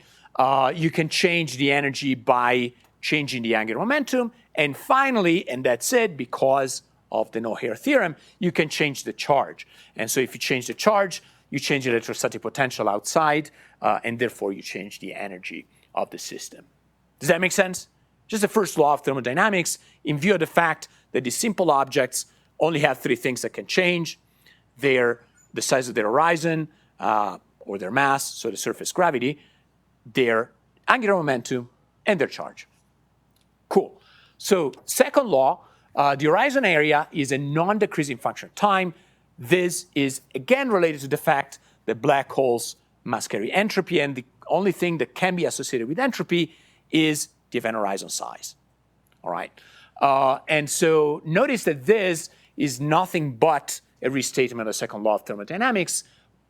You can change the energy by changing the angular momentum. And finally, and that's it, because of the no-hair theorem, you can change the charge. And so if you change the charge, you change the electrostatic potential outside, and therefore you change the energy of the system. Does that make sense? Just the first law of thermodynamics in view of the fact that these simple objects only have three things that can change. They're the size of their horizon, or their mass, so the surface gravity, their angular momentum, and their charge. Cool. So second law, the horizon area is a non-decreasing function of time. This is again related to the fact that black holes must carry entropy, and the only thing that can be associated with entropy is the event horizon size. All right. And so notice that this is nothing but a restatement of the second law of thermodynamics,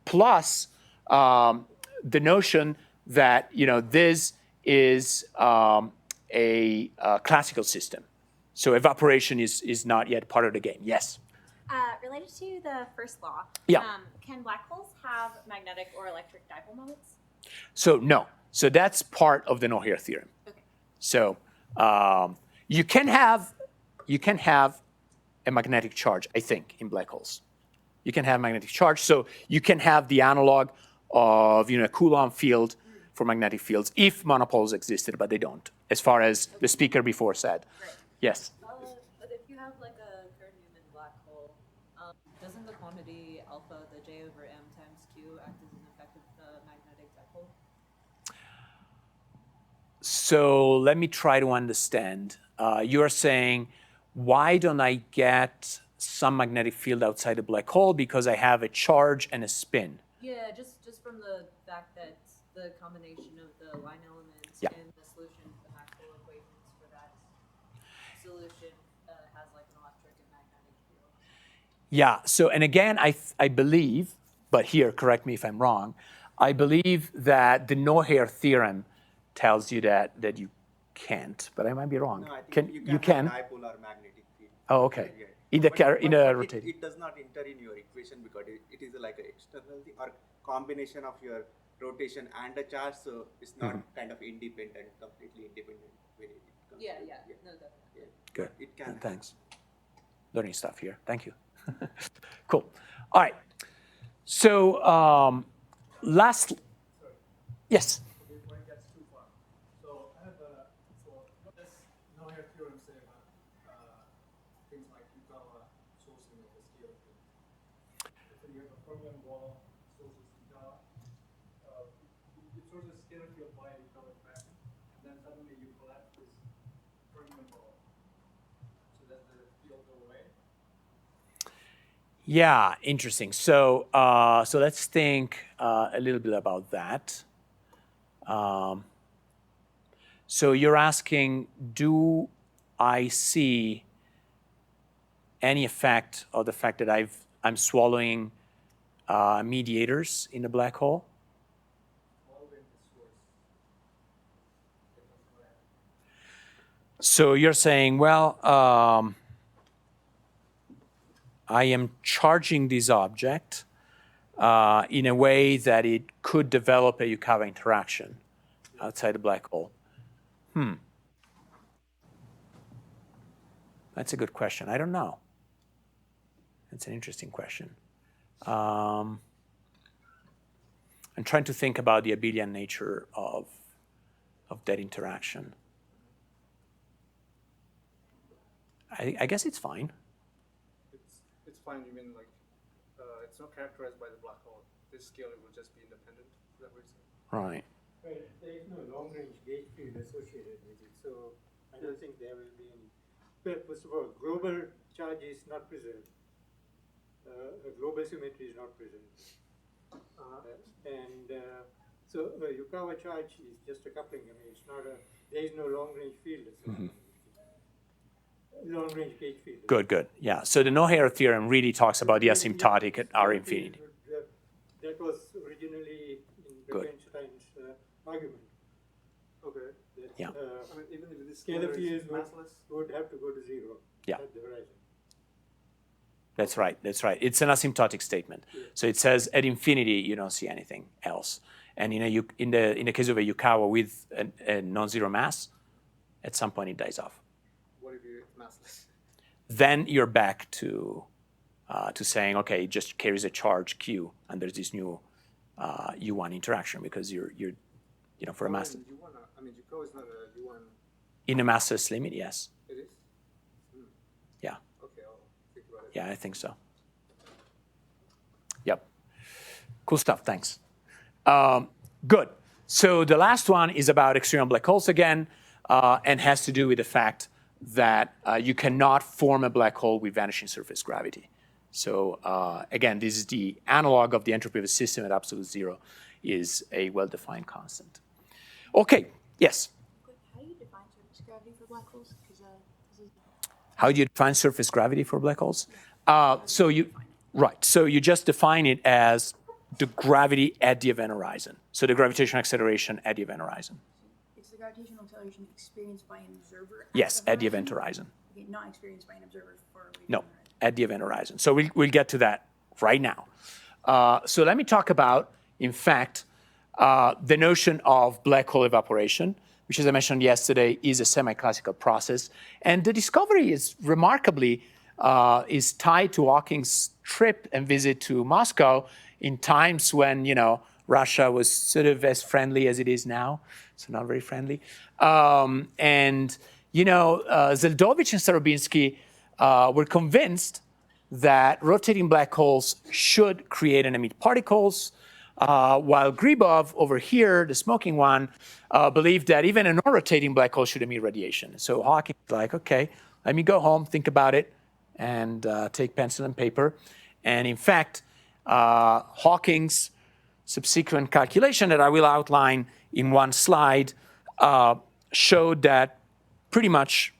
plus the notion that this is a classical system. So evaporation is not yet part of the game. Yes. Related to the first law, Yeah. Can black holes have magnetic or electric dipole moments? So no. So that's part of the no-hair theorem. Okay. So you can have a magnetic charge, I think, in black holes. You can have magnetic charge. So you can have the analog of a Coulomb field for magnetic fields if monopoles existed, but they don't, as far as the speaker before said. Right. Yes. But if you have like a Kerr-Newman black hole, doesn't the quantity alpha, the J over m times q, act as an effective magnetic dipole? So let me try to understand. You're saying, why don't I get some magnetic field outside the black hole because I have a charge and a spin? Yeah, just from the fact that the combination of the line elements Yeah. and the solution to the Maxwell equations for that solution has like an electric and magnetic field. Yeah, so, and again, I believe, but here, correct me if I'm wrong, I believe that the no-hair theorem tells you that you can't, but I might be wrong. No, I think you can have dipolar magnetic field. Oh, okay. Yeah. In the But rotating. it does not enter in your equation because it is like an external thing or combination of your rotation and a charge, so it's not kind of independent, completely independent when it comes. Yeah, to- no, definitely. Yeah. Good. But it can. Thanks. Learning stuff here. Thank you. Cool. All right. So last, yes. Before it gets too far. So I have what does no-hair theorem say about things like Yukawa sourcing of the scale field? So you have a fermion wall sources Yukawa. It sources scalar field by Yukawa interaction, and then suddenly you collapse this fermion wall. So does the field go away? Yeah, interesting. So so let's think a little bit about that. So you're asking, do I see any effect of the fact that I'm swallowing mediators in the black hole? So you're saying, well, I am charging this object in a way that it could develop a Yukawa interaction outside the black hole. That's a good question. I don't know. That's an interesting question. I'm trying to think about the abelian nature of that interaction. I guess it's fine. It's fine. You mean like it's not characterized by the black hole. This scalar will just be independent. Is that what you're saying? Right. Right. There is no long-range gauge field associated with it, so I don't think there will be any. Well, first of all, global charge is not preserved. Global symmetry is not present. So Yukawa charge is just a coupling. I mean, it's not there is no long-range field associated with it. Long-range gauge field. Good. Yeah. So the no-hair theorem really talks about the asymptotic at R infinity. That was originally in Good. Einstein's argument. Okay. Yeah. I mean, even if this Scalar scalar field is massless. would have to go to zero Yeah. at the horizon. That's right. It's an asymptotic statement. So it says at infinity you don't see anything else. And in the case of a Yukawa with a non-zero mass, at some point it dies off. What if it's massless? Then you're back to saying, okay, it just carries a charge Q, and there's this new U1 interaction because you're for a mass. I mean, Yukawa is not a U1. In a massless limit, yes. It is? Yeah. Okay, I'll think about it. Yeah, I think so. Yep. Cool stuff. Thanks. Good. So the last one is about extreme black holes again, and has to do with the fact that you cannot form a black hole with vanishing surface gravity. So again, this is the analog of the entropy of a system at absolute zero is a well-defined constant. Okay. Yes. How do you define surface gravity for black holes? How do you define surface gravity for black holes? So you just define it as the gravity at the event horizon. So the gravitational acceleration at the event horizon. It's the gravitational acceleration experienced by an observer. Yes, at the event horizon. Okay, not experienced by an observer for a No, at the event horizon. So we'll get to that right now. So let me talk about, in fact, the notion of black hole evaporation, which, as I mentioned yesterday, is a semi-classical process. And the discovery is remarkably is tied to Hawking's trip and visit to Moscow in times when, Russia was sort of as friendly as it is now, so not very friendly. Zeldovich and Starobinsky were convinced that rotating black holes should create and emit particles, while Gribov over here, the smoking one, believed that even a non-rotating black hole should emit radiation. So Hawking was like, okay, let me go home, think about it, and take pencil and paper. And in fact, Hawking's subsequent calculation that I will outline in one slide showed that pretty much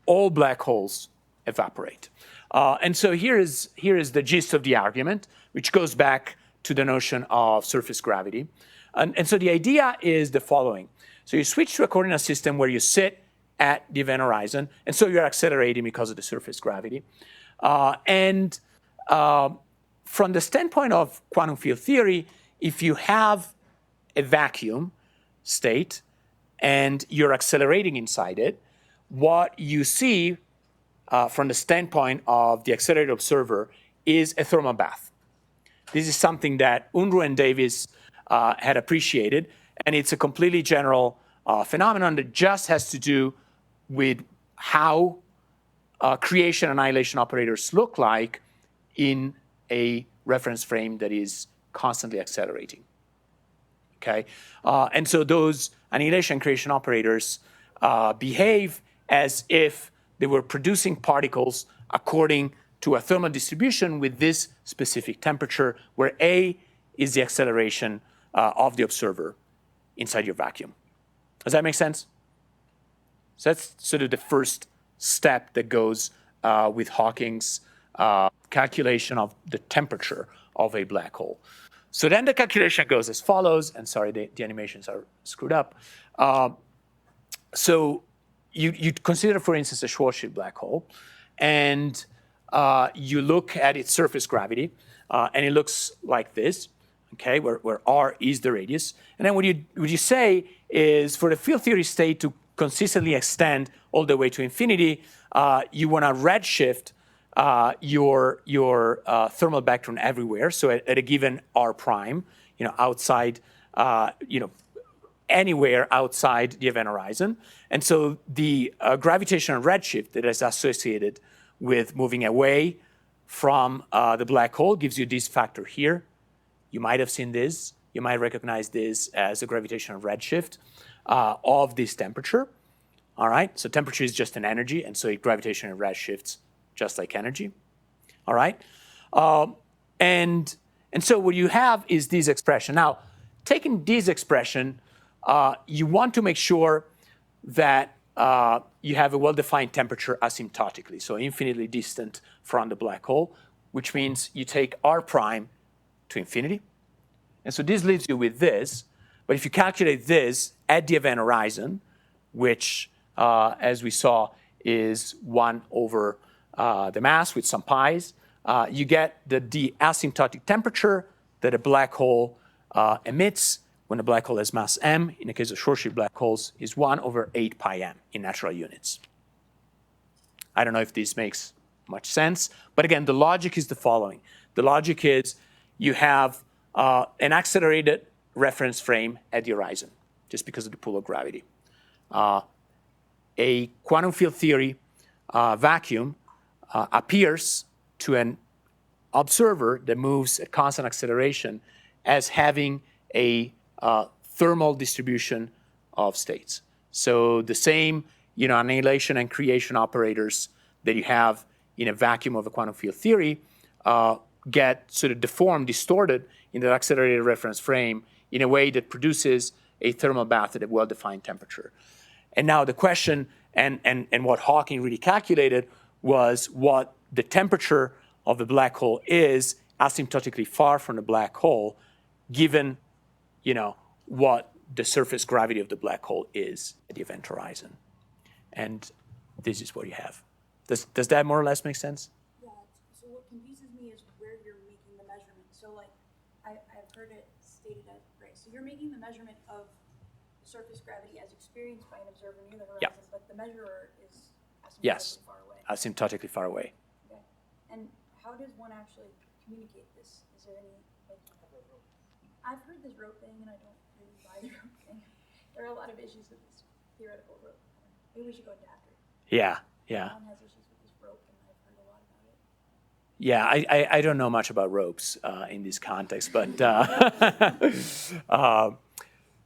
all black holes evaporate. And so here is the gist of the argument, which goes back to the notion of surface gravity. And so the idea is the following. So you switch to a coordinate system where you sit at the event horizon, and so you're accelerating because of the surface gravity. From the standpoint of quantum field theory, if you have a vacuum state and you're accelerating inside it, what you see from the standpoint of the accelerated observer is a thermal bath. This is something that Unruh and Davis had appreciated, and it's a completely general phenomenon that just has to do with how creation and annihilation operators look like in a reference frame that is constantly accelerating. Okay, and so those annihilation and creation operators behave as if they were producing particles according to a thermal distribution with this specific temperature, where A is the acceleration of the observer inside your vacuum. Does that make sense? So that's sort of the first step that goes with Hawking's calculation of the temperature of a black hole. So then the calculation goes as follows, and sorry, the animations are screwed up. So you consider, for instance, a Schwarzschild black hole, and you look at its surface gravity, and it looks like this, okay, where r is the radius. And then what you say is, for the field theory state to consistently extend all the way to infinity, you want to redshift your thermal background everywhere. So at a given r prime, outside, anywhere outside the event horizon. And so the gravitational redshift that is associated with moving away from the black hole gives you this factor here. You might have seen this. You might recognize this as a gravitational redshift of this temperature. All right, so temperature is just an energy, and so it gravitational redshifts just like energy. All right, and so what you have is this expression. Now, taking this expression, you want to make sure that you have a well-defined temperature asymptotically, so infinitely distant from the black hole, which means you take r prime to infinity. And so this leaves you with this. But if you calculate this at the event horizon, which, as we saw, is 1 over the mass with some pi's, you get the asymptotic temperature that a black hole emits when a black hole has mass m. In the case of Schwarzschild black holes, is 1 over 8 pi m in natural units. I don't know if this makes much sense. But again, the logic is the following. The logic is you have an accelerated reference frame at the horizon, just because of the pull of gravity. A quantum field theory vacuum appears to an observer that moves at constant acceleration as having a thermal distribution of states. So the same annihilation and creation operators that you have in a vacuum of a quantum field theory get sort of deformed, distorted in the accelerated reference frame in a way that produces a thermal bath at a well-defined temperature. And now the question, and what Hawking really calculated, was what the temperature of the black hole is asymptotically far from the black hole, given what the surface gravity of the black hole is at the event horizon. And this is what you have. Does that more or less make sense? Yeah, so what confuses me is where you're making the measurement. So like, I've heard it stated as, right, so you're making the measurement of surface gravity as experienced by an observer near the horizon, Yeah. but the measurer is asymptotically Yes, far away. asymptotically far away. Okay. And how does one actually communicate this? Is there any, like, I've heard this rope thing and I don't really buy the rope thing. There are a lot of issues with this theoretical rope. Maybe we should go into after. Yeah, yeah. One has issues with this rope and I've heard a lot about it. Yeah, I don't know much about ropes in this context, but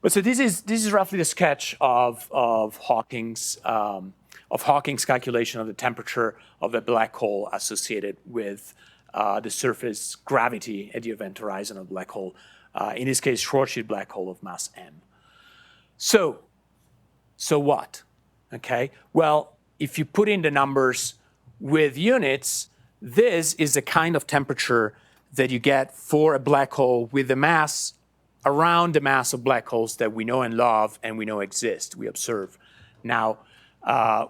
but so this is roughly the sketch of Hawking's calculation of the temperature of a black hole associated with the surface gravity at the event horizon of a black hole. In this case, Schwarzschild black hole of mass m. So what? Okay. Well, if you put in the numbers with units, this is the kind of temperature that you get for a black hole with a mass around the mass of black holes that we know and love and we know exist, we observe now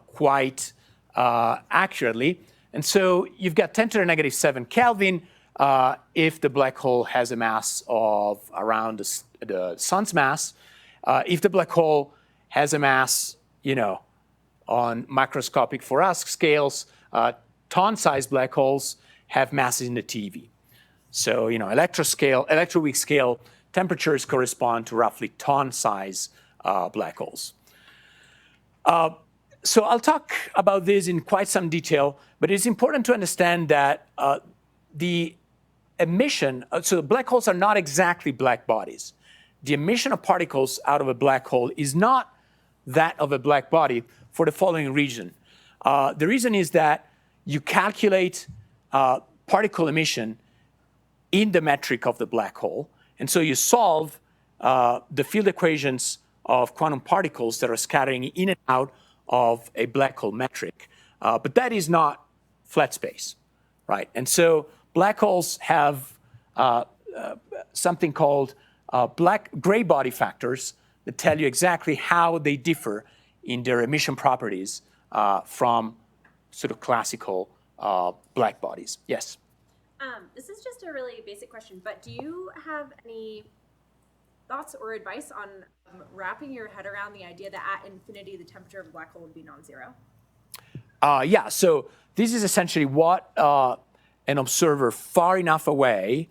quite accurately. And so you've got 10 to the negative 7 Kelvin if the black hole has a mass of around the sun's mass. If the black hole has a mass, on microscopic for us scales, ton-sized black holes have masses in the TeV. So, electroweak scale temperatures correspond to roughly ton-size black holes. So I'll talk about this in quite some detail, but it's important to understand that the emission, so black holes are not exactly black bodies. The emission of particles out of a black hole is not that of a black body for the following reason. The reason is that you calculate particle emission in the metric of the black hole, and so you solve the field equations of quantum particles that are scattering in and out of a black hole metric. But that is not flat space, right? And so black holes have something called gray body factors that tell you exactly how they differ in their emission properties from sort of classical black bodies. Yes? This is just a really basic question, but do you have any thoughts or advice on wrapping your head around the idea that at infinity the temperature of a black hole would be non-zero? Yeah, so this is essentially what an observer far enough away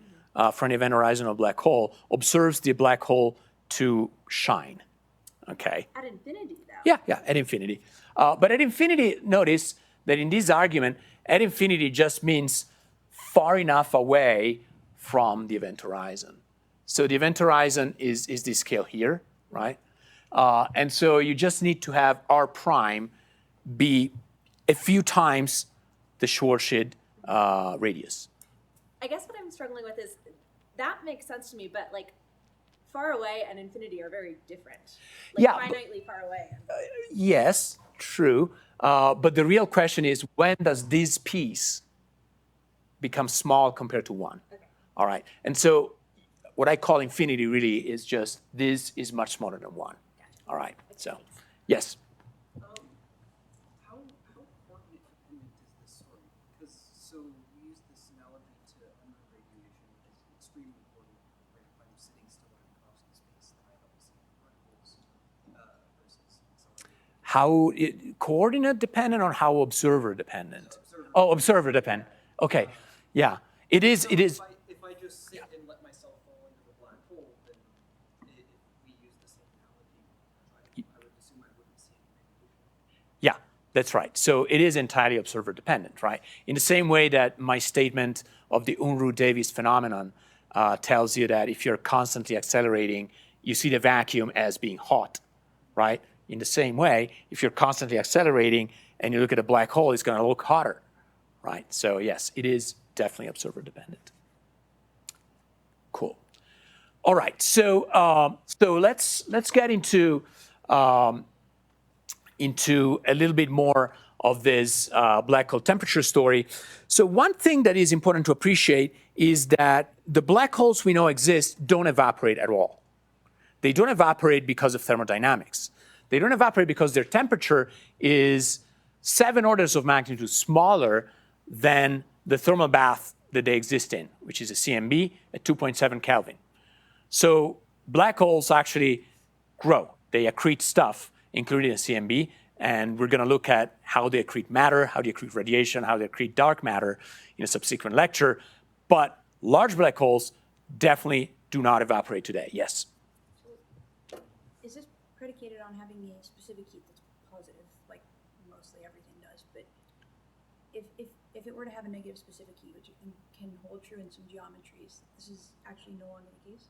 from the event horizon of a black hole observes the black hole to shine, okay? At infinity, though. Yeah, at infinity. But at infinity, notice that in this argument, at infinity just means far enough away from the event horizon. So the event horizon is this scale here, right? And so you just need to have R prime be a few times the Schwarzschild radius. I guess what I'm struggling with is that makes sense to me, but like far away and infinity are very different. Like finitely far away. Yes, true. But the real question is, when does this piece become small compared to 1? Okay. All right. And so what I call infinity really is just this is much smaller than 1. Gotcha. All right. So, yes. How coordinate dependent is this story? Because so we use this analogy to unknown radiation as extremely important. Right? If I'm sitting still in Minkowski space, then I don't see particles versus accelerating. Coordinate dependent or how observer dependent? Observer dependent. Okay. Yeah. It is. If I just sit and let myself fall into the black hole, then if we use the same analogy, I would assume I wouldn't see any radiation. Yeah, that's right. So it is entirely observer dependent, right? In the same way that my statement of the Unruh-Davies phenomenon tells you that if you're constantly accelerating, you see the vacuum as being hot, right? In the same way, if you're constantly accelerating and you look at a black hole, it's going to look hotter, right? So yes, it is definitely observer dependent. Cool. All right. So let's get into a little bit more of this black hole temperature story. So one thing that is important to appreciate is that the black holes we know exist don't evaporate at all. They don't evaporate because of thermodynamics. They don't evaporate because their temperature is 7 orders of magnitude smaller than the thermal bath that they exist in, which is a CMB at 2.7 Kelvin. So black holes actually grow. They accrete stuff, including a CMB, and we're going to look at how they accrete matter, how they accrete radiation, how they accrete dark matter in a subsequent lecture. But large black holes definitely do not evaporate today. Yes? So, is this predicated on having a specific heat that's positive, like mostly everything does? But if it were to have a negative specific heat, which can hold true in some geometries, this is actually no longer the case?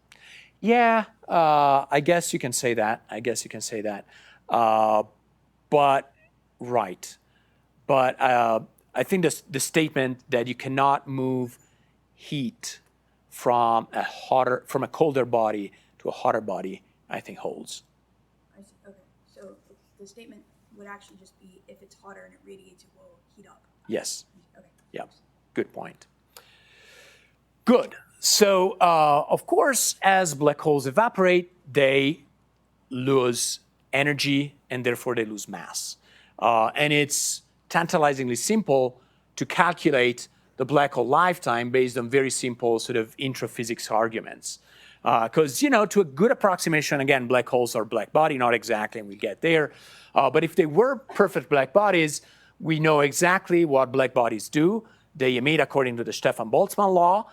Yeah, I guess you can say that. But, right. But I think the statement that you cannot move heat from a colder body to a hotter body, I think holds. I see. Okay. So the statement would actually just be if it's hotter and it radiates, it will heat up. Yes. Okay. Yeah. Good point. Good. So, of course, as black holes evaporate, they lose energy and therefore they lose mass. And it's tantalizingly simple to calculate the black hole lifetime based on very simple sort of introphysics arguments. Because, to a good approximation, again, black holes are black body, not exactly, and we get there. But if they were perfect black bodies, we know exactly what black bodies do. They emit according to the Stefan-Boltzmann law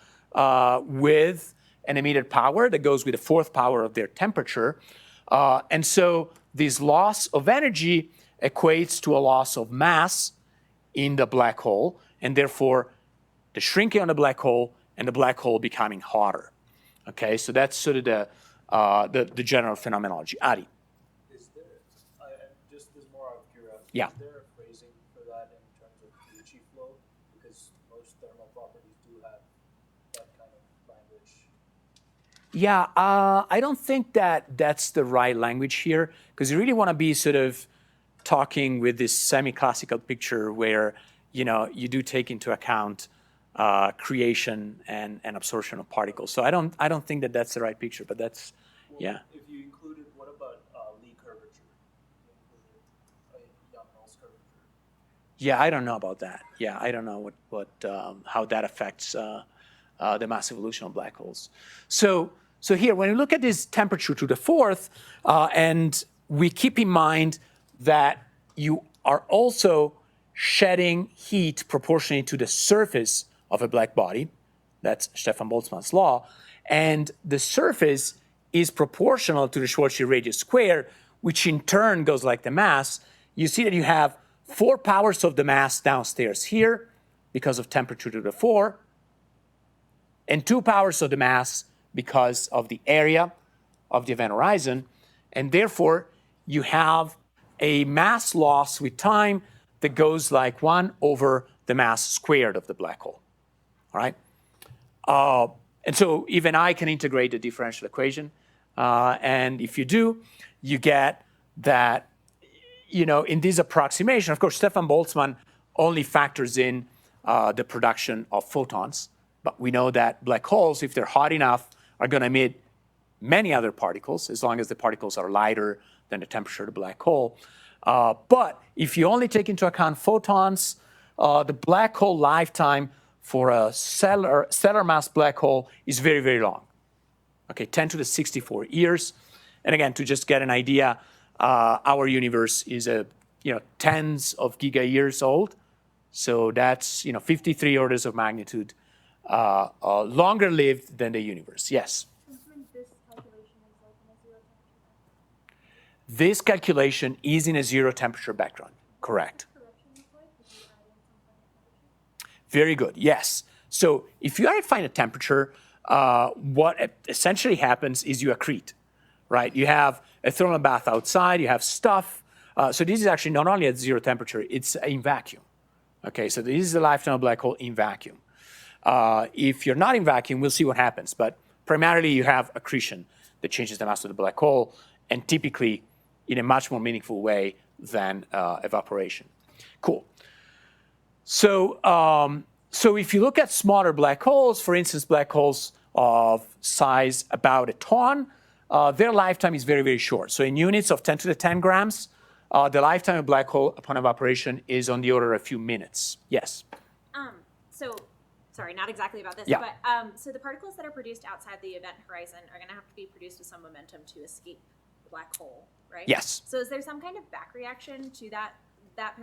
with an emitted power that goes with the 4th power of their temperature. And so this loss of energy equates to a loss of mass in the black hole, and therefore the shrinking of the black hole and the black hole becoming hotter. Okay, so that's sort of the general phenomenology. Ari? Is there, just as more out of curiosity, Yeah. Is there a phrasing for that in terms of Ricci flow? Because most thermal properties do have that kind of language. Yeah, I don't think that that's the right language here, because you really want to be sort of talking with this semi-classical picture where, you do take into account creation and absorption of particles. So I don't think that that's the right picture, but that's, yeah. If you included, what about Lie curvature? You included Young-Mills curvature. Yeah, I don't know about that. Yeah, I don't know how that affects the mass evolution of black holes. So here, when you look at this temperature to the 4th, and we keep in mind that you are also shedding heat proportionally to the surface of a black body. That's Stefan-Boltzmann's law. And the surface is proportional to the Schwarzschild radius squared, which in turn goes like the mass. You see that you have 4 powers of the mass downstairs here because of temperature to the 4, and 2 powers of the mass because of the area of the event horizon. And therefore, you have a mass loss with time that goes like 1 over the mass squared of the black hole. All right? And so even I can integrate the differential equation. And if you do, you get that, in this approximation, of course, Stefan Boltzmann only factors in the production of photons. But we know that black holes, if they're hot enough, are going to emit many other particles, as long as the particles are lighter than the temperature of the black hole. But if you only take into account photons, the black hole lifetime for a stellar mass black hole is very, very long. Okay, 10 to the 64 years. And again, to just get an idea, our universe is tens of giga years old. So that's 53 orders of magnitude longer lived than the universe. Yes? This calculation is in a 0 temperature background. Correct. Very good. Yes. So if you are at finite temperature, what essentially happens is you accrete, right? You have a thermal bath outside. You have stuff. So this is actually not only at 0 temperature, it's in vacuum. Okay, so this is the lifetime of a black hole in vacuum. If you're not in vacuum, we'll see what happens. But primarily, you have accretion that changes the mass of the black hole, and typically in a much more meaningful way than evaporation. Cool. So if you look at smaller black holes, for instance, black holes of size about a ton, their lifetime is very, very short. So in units of 10 to the 10 grams, the lifetime of a black hole upon evaporation is on the order of a few minutes. Yes? So, sorry, not exactly about this, Yeah. but so the particles that are produced outside the event horizon are going to have to be produced with some momentum to escape the black hole, right? Yes. So is there some kind of back reaction to that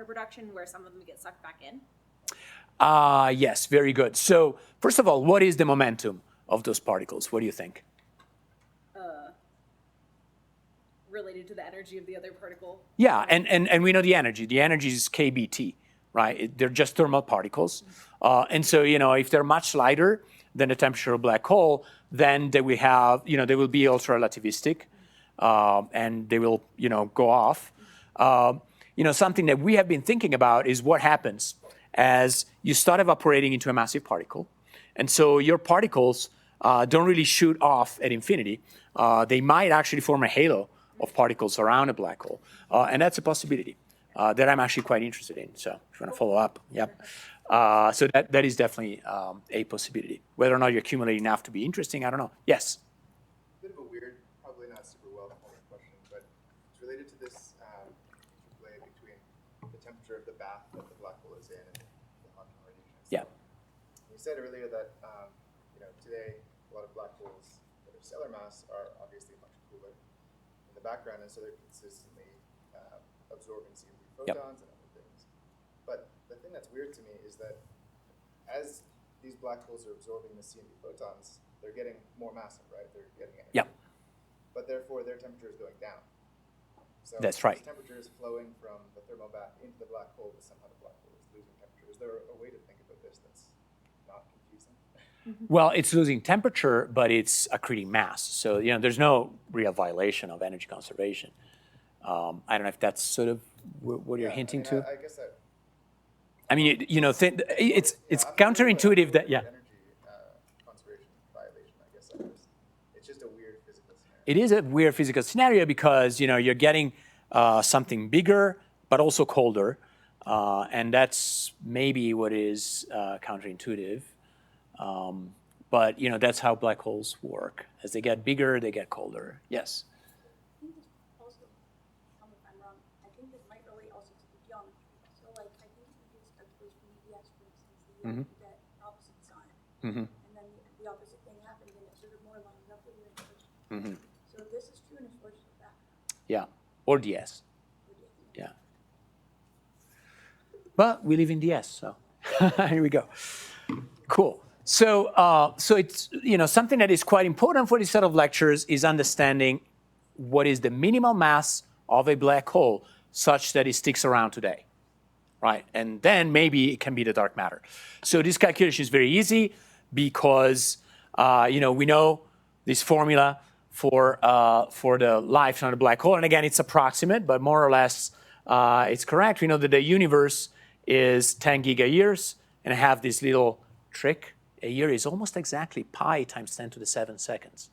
production where some of them get sucked back in? Yes, very good. So first of all, what is the momentum of those particles? What do you think? Related to the energy of the other particle. Yeah, and we know the energy. The energy is kBT, right? They're just thermal particles. And so, if they're much lighter than the temperature of a black hole, then they will have, they will be ultra relativistic, and they will, go off. Something that we have been thinking about is what happens as you start evaporating into a massive particle. And so your particles don't really shoot off at infinity. They might actually form a halo of particles around a black hole. And that's a possibility that I'm actually quite interested in. So if you want to follow up, yep. So that is definitely a possibility. Whether or not you accumulate enough to be interesting, I don't know. Yes? Bit of a weird, probably not super well-formed question, but it's related to this interplay between the temperature of the bath that the black hole is in and the Hawking radiation. Yeah. You said earlier that today a lot of black holes that are stellar mass are obviously much cooler in the background, and so they're consistently absorbing CMB photons and other things. But the thing that's weird to me is that as these black holes are absorbing the CMB photons, they're getting more massive, right? They're getting energy. Yeah. But therefore, their temperature is going down. So That's right. This temperature is flowing from the thermal bath into the black hole, but somehow the black hole is losing temperature. Is there a way to think about this that's not confusing? Well, it's losing temperature, but it's accreting mass. So, there's no real violation of energy conservation. I don't know if that's sort of what you're hinting to. I guess that. It's counterintuitive that, yeah. Energy conservation violation, I guess. It's just a weird physical scenario. It is a weird physical scenario because, you're getting something bigger, but also colder. And that's maybe what is counterintuitive. But, that's how black holes work. As they get bigger, they get colder. Yes? I think this also, tell me if I'm wrong, I think this might relate also to the geometry. So, I think if you use calculation from EDS, for instance, you get opposite sign. And then the opposite thing happens, and it sort of more lines up with your equation. So this is true in a Schwarzschild background. Yeah. Or DS. Yeah. Well, we live in DS, so here we go. Cool. So it's something that is quite important for this set of lectures is understanding what is the minimal mass of a black hole such that it sticks around today, right? And then maybe it can be the dark matter. So this calculation is very easy because we know this formula for the lifetime of the black hole, and again it's approximate, but more or less it's correct. We know that the universe is 10 gigayears, and I have this little trick. A year is almost exactly pi times 10 to the 7 seconds,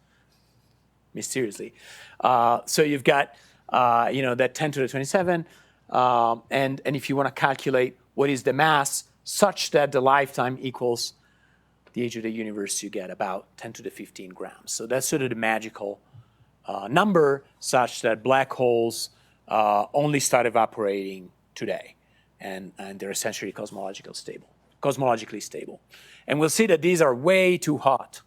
mysteriously. So you've got, that 10 to the 27, and if you want to calculate what is the mass such that the lifetime equals the age of the universe, you get about 10 to the 15 grams. So that's sort of the magical number such that black holes only start evaporating today, and they're essentially cosmologically stable. And we'll see that these are way too hot.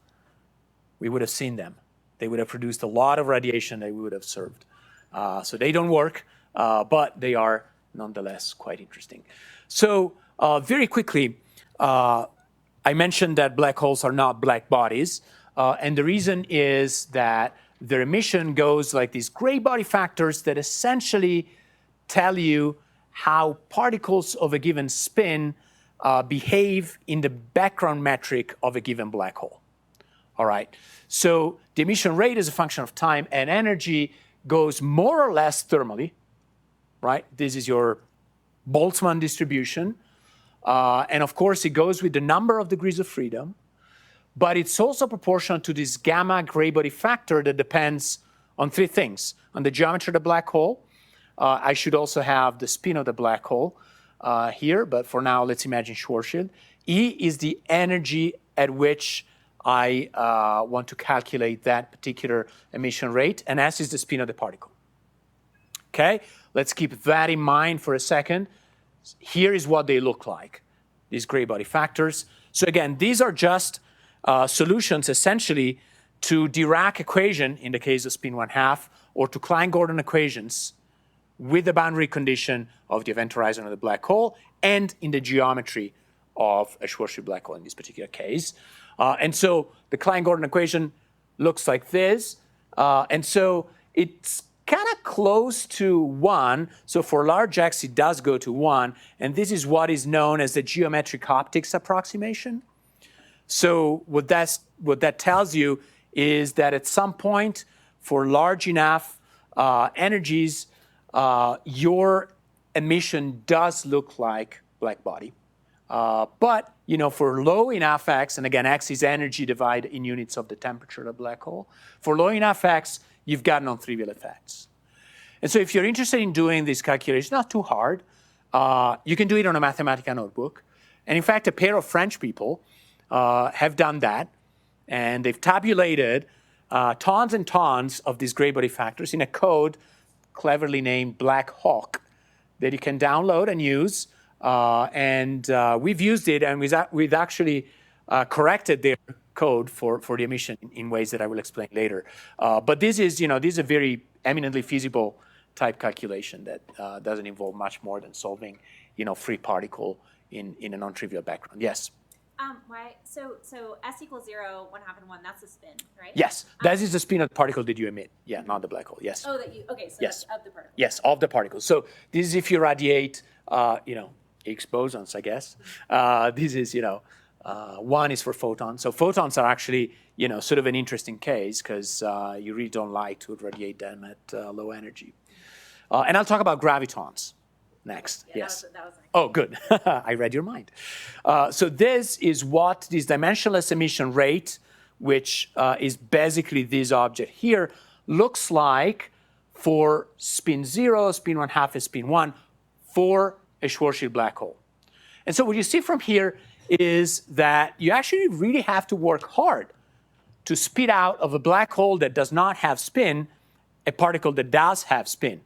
We would have seen them. They would have produced a lot of radiation that we would have observed. So they don't work, but they are nonetheless quite interesting. So very quickly, I mentioned that black holes are not black bodies. And the reason is that their emission goes like these gray body factors that essentially tell you how particles of a given spin behave in the background metric of a given black hole. All right. So the emission rate is a function of time, and energy goes more or less thermally, right? This is your Boltzmann distribution. And of course, it goes with the number of degrees of freedom, but it's also proportional to this gamma gray body factor that depends on three things: on the geometry of the black hole. I should also have the spin of the black hole here, but for now, let's imagine Schwarzschild. E is the energy at which I want to calculate that particular emission rate, and S is the spin of the particle. Okay, let's keep that in mind for a second. Here is what they look like, these gray body factors. So again, these are just solutions essentially to Dirac equation in the case of spin 1/2, or to Klein-Gordon equations with the boundary condition of the event horizon of the black hole and in the geometry of a Schwarzschild black hole in this particular case. And so the Klein-Gordon equation looks like this. And so it's kind of close to 1. So for large x, it does go to 1. And this is what is known as the geometric optics approximation. So what that tells you is that at some point, for large enough energies, your emission does look like black body. But for low enough x, and again, x is energy divided in units of the temperature of the black hole. For low enough x, you've got non-trivial effects. And so if you're interested in doing this calculation, not too hard, you can do it on a Mathematica notebook. And in fact, a pair of French people have done that. And they've tabulated tons and tons of these gray body factors in a code cleverly named Black Hawk that you can download and use. We've used it, and we've actually corrected their code for the emission in ways that I will explain later. But this is a very eminently feasible type calculation that doesn't involve much more than solving, free particle in a non-trivial background. Yes. Why? So S equals 0, 1/2 and 1. That's the spin, right? Yes, that is the spin of the particle that you emit. Yeah, not the black hole. Yes. Oh, okay. So yes. Of the particle. Yes, of the particle. So this is if you radiate, Higgs bosons, I guess. This is, 1 is for photons. So photons are actually, sort of an interesting case because you really don't like to radiate them at low energy. And I'll talk about gravitons next. Yeah, yes. That was next. Oh, good. I read your mind. So this is what this dimensionless emission rate, which is basically this object here, looks like for spin 0, spin 1/2, and spin 1 for a Schwarzschild black hole. And so what you see from here is that you actually really have to work hard to spit out of a black hole that does not have spin a particle that does have spin.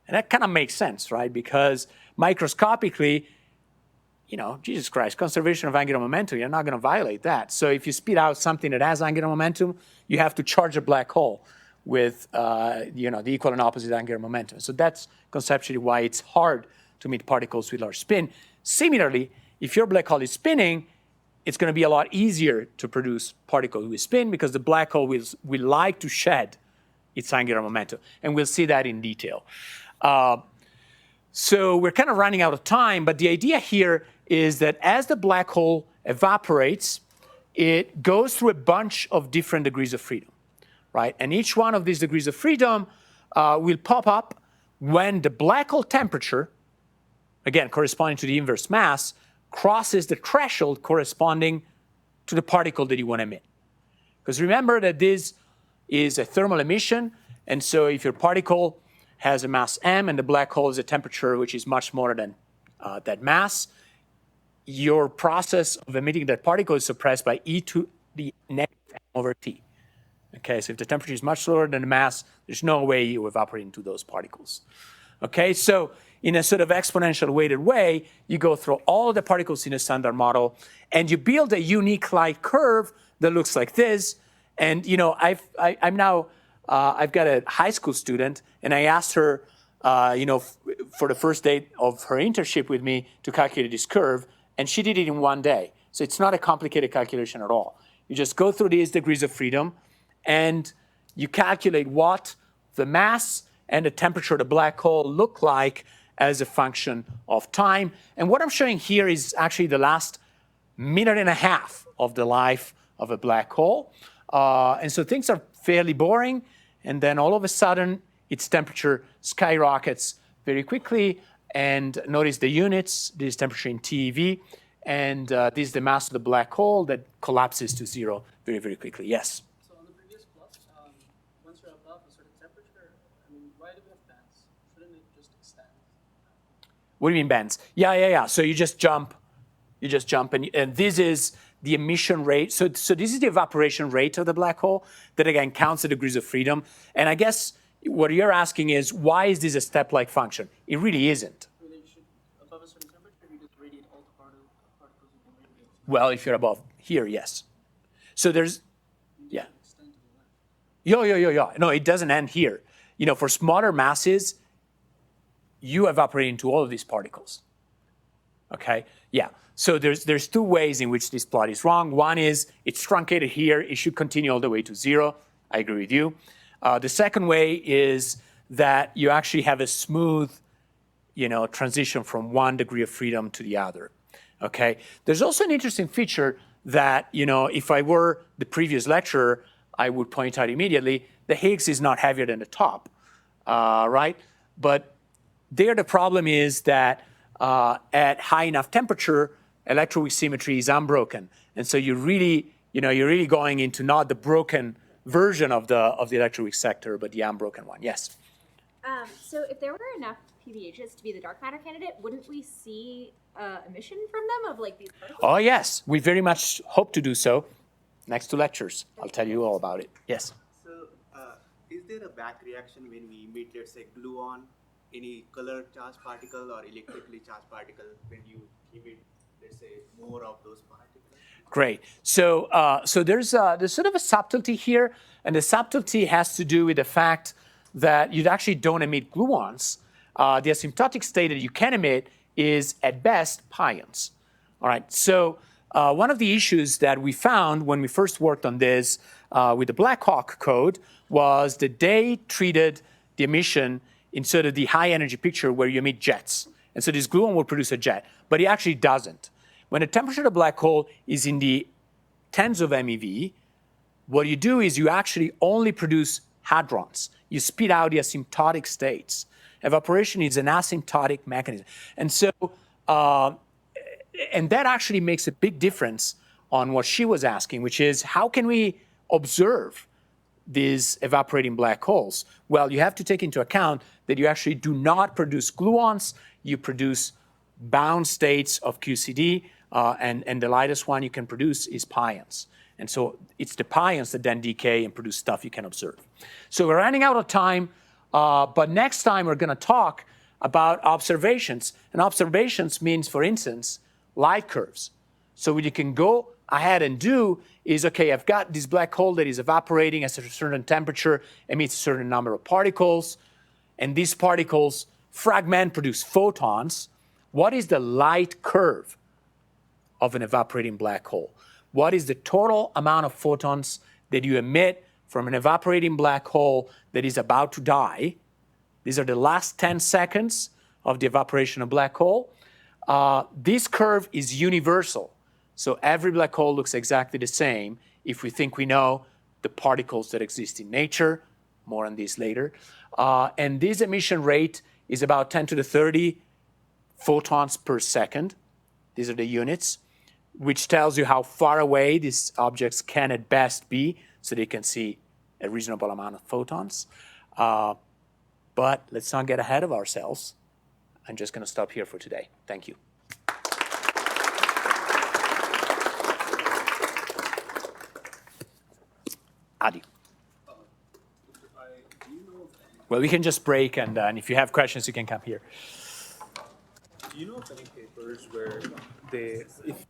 And that kind of makes sense, right? Because microscopically, Jesus Christ, conservation of angular momentum, you're not going to violate that. So if you spit out something that has angular momentum, you have to charge a black hole with, the equal and opposite angular momentum. So that's conceptually why it's hard to meet particles with large spin. Similarly, if your black hole is spinning, it's going to be a lot easier to produce particles with spin because the black hole will like to shed its angular momentum. And we'll see that in detail. So we're kind of running out of time, but the idea here is that as the black hole evaporates, it goes through a bunch of different degrees of freedom, right? And each one of these degrees of freedom will pop up when the black hole temperature, again, corresponding to the inverse mass, crosses the threshold corresponding to the particle that you want to emit. Because remember that this is a thermal emission, and so if your particle has a mass m and the black hole has a temperature which is much smaller than that mass, your process of emitting that particle is suppressed by e to the negative m over t. Okay, so if the temperature is much lower than the mass, there's no way you evaporate into those particles. Okay, so in a sort of exponential weighted way, you go through all of the particles in a standard model, and you build a unique light curve that looks like this. And I've got a high school student, and I asked her, for the first day of her internship with me to calculate this curve, and she did it in 1 day. So it's not a complicated calculation at all. You just go through these degrees of freedom, and you calculate what the mass and the temperature of the black hole look like as a function of time. And what I'm showing here is actually the last minute and a half of the life of a black hole. And so things are fairly boring. And then all of a sudden, its temperature skyrockets very quickly. And notice the units, this is temperature in TeV. And this is the mass of the black hole that collapses to 0 very, very quickly. Yes? So on the previous plot, once you're above a certain temperature, why do we have bands? Shouldn't it just extend? What do you mean bands? Yeah. So you just jump. And this is the emission rate. So this is the evaporation rate of the black hole that, again, counts the degrees of freedom. And I guess what you're asking is, why is this a step-like function? It really isn't. Or they should, above a certain temperature, you just radiate all the particles you can radiate. Well, if you're above here, yes. So there's, yeah. Extend to the left. Yeah. No, it doesn't end here. For smaller masses, you evaporate into all of these particles. Okay? Yeah. So there's two ways in which this plot is wrong. One is it's truncated here. It should continue all the way to 0. I agree with you. The second way is that you actually have a smooth, transition from one degree of freedom to the other. Okay? There's also an interesting feature that, if I were the previous lecturer, I would point out immediately, the Higgs is not heavier than the top, right? But there the problem is that at high enough temperature, electroweak symmetry is unbroken. And so you're really going into not the broken version of the electroweak sector, but the unbroken one. Yes? So if there were enough PBHs to be the dark matter candidate, wouldn't we see emission from them of like these particles? Oh, yes. We very much hope to do so. Next 2 lectures, I'll tell you all about it. Yes? So, is there a back reaction when we emit, let's say, gluon, any color charged particle or electrically charged particle when you emit, let's say, more of those particles? Great. So, there's sort of a subtlety here, and the subtlety has to do with the fact that you actually don't emit gluons. The asymptotic state that you can emit is, at best, pions. All right. So, one of the issues that we found when we first worked on this with the Black Hawk code was that they treated the emission in sort of the high energy picture where you emit jets. And so this gluon will produce a jet, but it actually doesn't. When the temperature of the black hole is in the tens of MeV, what you do is you actually only produce hadrons. You spit out the asymptotic states. Evaporation is an asymptotic mechanism. And so, and that actually makes a big difference on what she was asking, which is how can we observe these evaporating black holes? Well, you have to take into account that you actually do not produce gluons, you produce bound states of QCD, and the lightest one you can produce is pions. And so it's the pions that then decay and produce stuff you can observe. So we're running out of time, but next time we're going to talk about observations. And observations means, for instance, light curves. So what you can go ahead and do is, okay, I've got this black hole that is evaporating at a certain temperature, emits a certain number of particles, and these particles fragment, produce photons. What is the light curve of an evaporating black hole? What is the total amount of photons that you emit from an evaporating black hole that is about to die? These are the last 10 seconds of the evaporation of black hole. This curve is universal. So every black hole looks exactly the same if we think we know the particles that exist in nature. More on this later. And this emission rate is about 10 to the 30 photons per second. These are the units, which tells you how far away these objects can at best be, so they can see a reasonable amount of photons. But let's not get ahead of ourselves. I'm just going to stop here for today. Thank you. Adi. Well, we can just break, and if you have questions, you can come here. Do you know of any papers where they, if